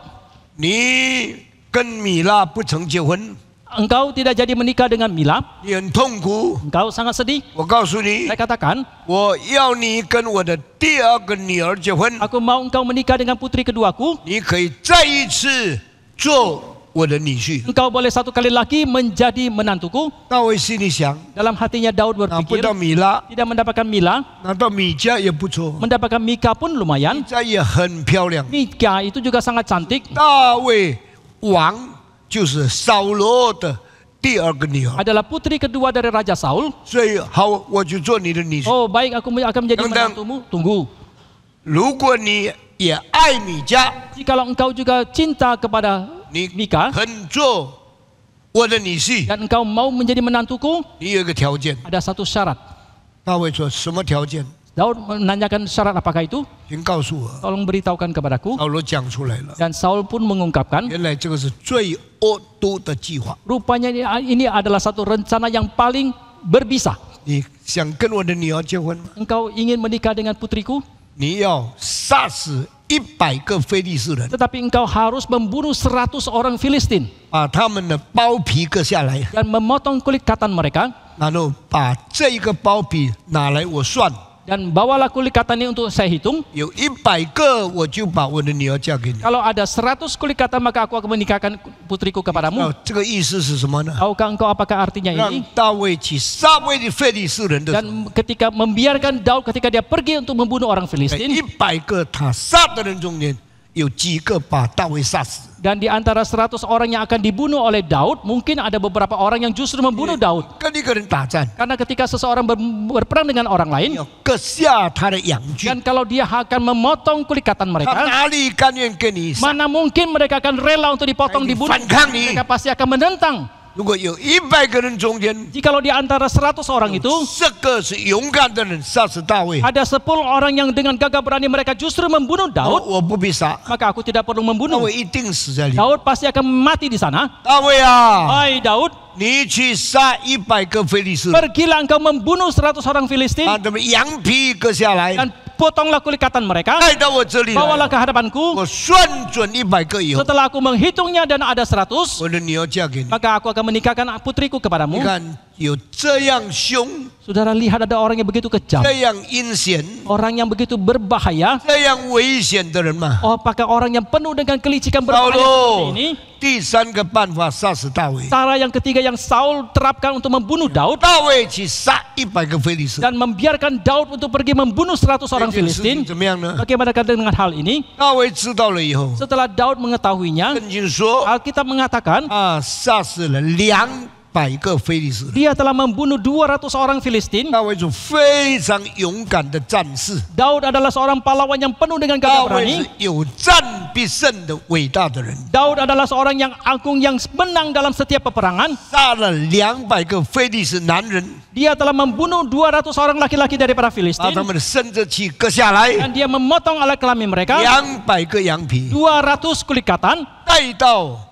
你跟米拉不曾结婚， engkau tidak jadi menikah dengan Mila, 你很痛苦。 engkau sangat sedih. 我告诉你 Saya，katakan, 我要你跟我的第二个女儿结婚， aku mau engkau menikah dengan putri keduaku. 你可以再一次做我的女婿。 Engkau boleh satu kali lagi menjadi menantuku. 大卫心里想， Dalam hatinya Daud 拿不 berpikir, 到米拉， tidak mendapatkan Mila, 拿到米迦也不错， mendapatkan Mika pun 米 lumayan. 迦也很漂亮。 Mika itu juga sangat cantik. 大卫王就是扫罗的第二个女儿， Adalah putri kedua dari Raja Saul. 所以好，我就做你的女婿。 Oh baik, aku akan menjadi Tentang- menantumu. Tunggu. 如果你也爱米迦， Jikalau engkau juga cinta kepada 你 Mika 肯做我的女婿， dan engkau mau menjadi menantuku, 你有一个条件。 ada satu syarat. 大卫说什么条件？ Daud menanyakan syarat apakah itu? 请告诉我。 Tolong beritahukan kepadaku. 扫罗讲出来了， Dan Saul pun mengungkapkan, 原来这个是最恶毒的计划。 rupanya ini adalah satu rencana yang paling berbisa. 你想跟我的女儿结婚吗？ Engkau ingin menikah dengan putriku, 你要杀死100个非利士人， tetapi engkau harus membunuh 100 orang Filistin 把他们的包皮割下来， dan memotong kulit katan mereka, 然后把这一个包皮拿来我算， Dan bawalah kulit katan ini untuk saya hitung. 有100个，我就把我的女儿嫁给你。 Kalau ada 100 kulit katan, maka aku akan menikahkan putriku kepadamu. 这个意思是什么呢？ Tahukah engkau apakah artinya 让 ini? 大卫去杀威的非利士人的时候， Dan ketika membiarkan Daud ketika dia pergi untuk membunuh orang 在 Filistin. 100个他杀的人中间，有几个把大卫杀死？ Dan di antara 100 orang yang akan dibunuh oleh Daud, mungkin ada beberapa orang yang justru membunuh Daud. 跟一个人打战， Karena ketika seseorang berperang dengan orang lain, 要割下他的羊具， dan kalau dia akan memotong kulit katan 他 mereka, 哪里甘愿跟你杀？ mana mungkin mereka akan rela untuk dipotong, dibunuh? 反抗你。 Mereka pasti akan menentang. 如果有100个人中间， Jikalau di antara 100 orang itu 10个是勇敢的人杀死大卫， ada 10 orang yang dengan gagah berani mereka justru membunuh Daud, 我不必杀， maka aku tidak perlu 大 membunuh. 卫一定死在里面。 Daud pasti akan mati di sana. 大卫啊， Hai Daud, 你去杀100个非利士人， pergilah engkau membunuh 100 orang Filistin 把他们羊皮割下来， dan potonglah kulit katan mereka, 带到我这里来。 bawalah ke hadapanku. 我算准100个以后， Setelah aku menghitungnya dan ada 100, 我的女儿嫁给你。 maka aku akan menikahkan putriku 你 kepadamu. 看，有这样凶、 Saudara lihat ada orang yang begitu kejam, 这样阴险、 orang yang begitu berbahaya. 这样危险的人吗？ Oh, apakah orang yang penuh dengan kelicikan 扫 berbahaya seperti 罗 ini? 第3个办法杀死大卫， Cara yang ketiga yang Saul terapkan untuk membunuh Daud 大卫去杀100个非利士人。 dan membiarkan Daud untuk pergi membunuh 100 orang 这件事情 Filistin. 怎么样呢？ Bagaimana dengan hal ini? 大卫知道了以后， Setelah Daud mengetahuinya, 圣经说 Alkitab mengatakan 杀死了200个非利士人。 dia telah membunuh 200 orang Filistin. 大卫是非常勇敢的战士， Daud adalah seorang pahlawan yang penuh dengan 大 gagah 卫 berani. 是有战必胜的伟大的人， Daud adalah seorang yang agung yang menang dalam setiap peperangan. 杀了200个非利士男人， Dia telah membunuh 200 orang laki-laki daripada 把 Filistin 他们的生殖器割下来， dan dia memotong alat kelamin mereka, 200个羊皮 200 kulit katan, 带到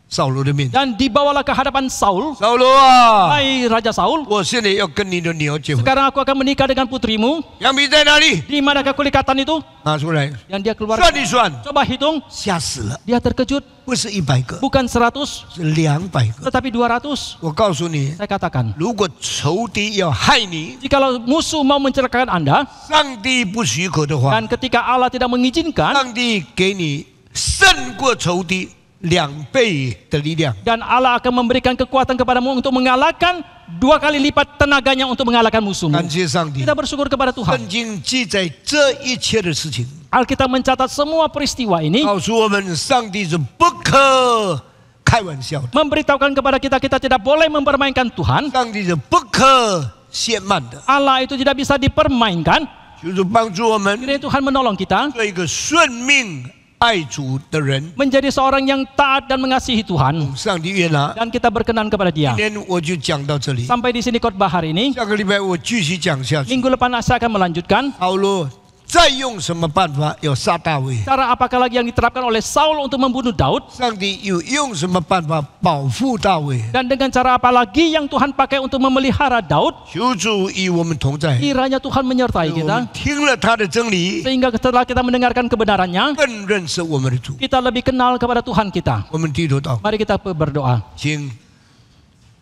扫罗的面前。 dan dibawalah ke hadapan Saul. 扫罗啊， Hai Raja Saul, 我现在要跟你的女儿结婚， sekarang aku akan menikah dengan putrimu. 羊皮在哪里？ Di manakah kulit katan itu? 拿出来， Yang dia keluar. 算一算， Coba hitung. 吓死了， Dia terkejut. 不是100个， Bukan 100, 是200个。 tetapi 200. 我告诉你， Saya katakan, 如果仇敌要害你， jikalau musuh mau mencelakakan Anda, 上帝不许可的话， dan ketika Allah tidak mengizinkan, 上帝给你胜过仇敌2倍的力量。 dan Allah akan memberikan kekuatan kepadamu untuk mengalahkan 2 kali lipat tenaganya untuk mengalahkan musuhmu. 感谢上帝， Kita bersyukur kepada Tuhan. 圣经记载这一切的事情， Alkitab mencatat semua peristiwa ini, 告诉我们，上帝是不可开玩笑的， memberitahukan kepada kita, kita tidak boleh mempermainkan Tuhan. 上帝是不可亵慢的， Allah itu tidak bisa dipermainkan. 就是帮助我们 Kiranya Tuhan menolong kita 做一个顺命爱主的人。 menjadi seorang yang taat dan mengasihi Tuhan, 上帝悦纳。 dan kita berkenan kepada 今 Dia. 天我就讲到这里， Sampai di sini khotbah hari ini. 下个礼拜我继续讲下去。 Minggu depan saya akan melanjutkan 扫罗再用什么办法要杀大卫？ cara apakah lagi yang diterapkan oleh Saul untuk membunuh Daud, 上帝又用什么办法保护大卫？ dan dengan cara apa lagi yang Tuhan pakai untuk memelihara Daud. 求主与我们同在。 Kiranya Tuhan menyertai 我 kita 们听了他的真理， sehingga setelah kita mendengarkan kebenarannya, 更认识我们的主。 kita lebih kenal kepada Tuhan kita. 我们低头祷告， Mari kita berdoa. 请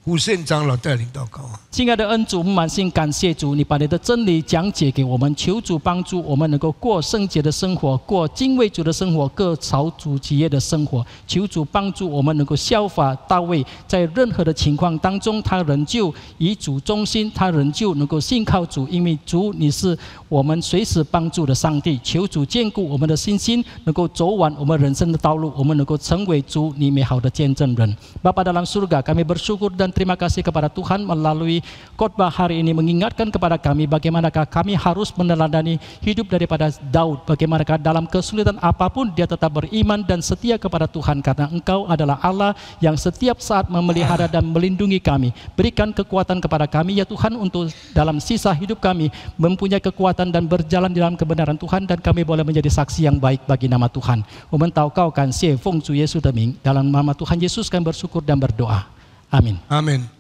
胡宪长老带领祷告。 亲爱的恩主，我们满心感谢主，你把你的真理讲解给我们，求主帮助我们能够过圣洁的生活，过敬畏主的生活，过朝主基业的生活。求主帮助我们能够效法大卫，在任何的情况当中，他仍旧以主中心，他仍旧能够信靠主，因为主你是我们随时帮助的上帝。求主坚固我们的信心，能够走完我们人生的道路，我们能够成为主你美好的见证人。Bapa dalam surga, kami bersyukur dan terima kasih kepada Tuhan melalui khotbah hari ini mengingatkan kepada kami bagaimanakah kami harus meneladani hidup daripada Daud, bagaimanakah dalam kesulitan apapun dia tetap beriman dan setia kepada Tuhan karena Engkau adalah Allah yang setiap saat memelihara dan melindungi kami. Berikan kekuatan kepada kami ya Tuhan untuk dalam sisa hidup kami mempunyai kekuatan dan berjalan di dalam kebenaran Tuhan, dan kami boleh menjadi saksi yang baik bagi nama Tuhan. 我们祷告感谢奉主耶稣的名，dalam nama Tuhan Yesus kami bersyukur dan berdoa. Amin. Amin.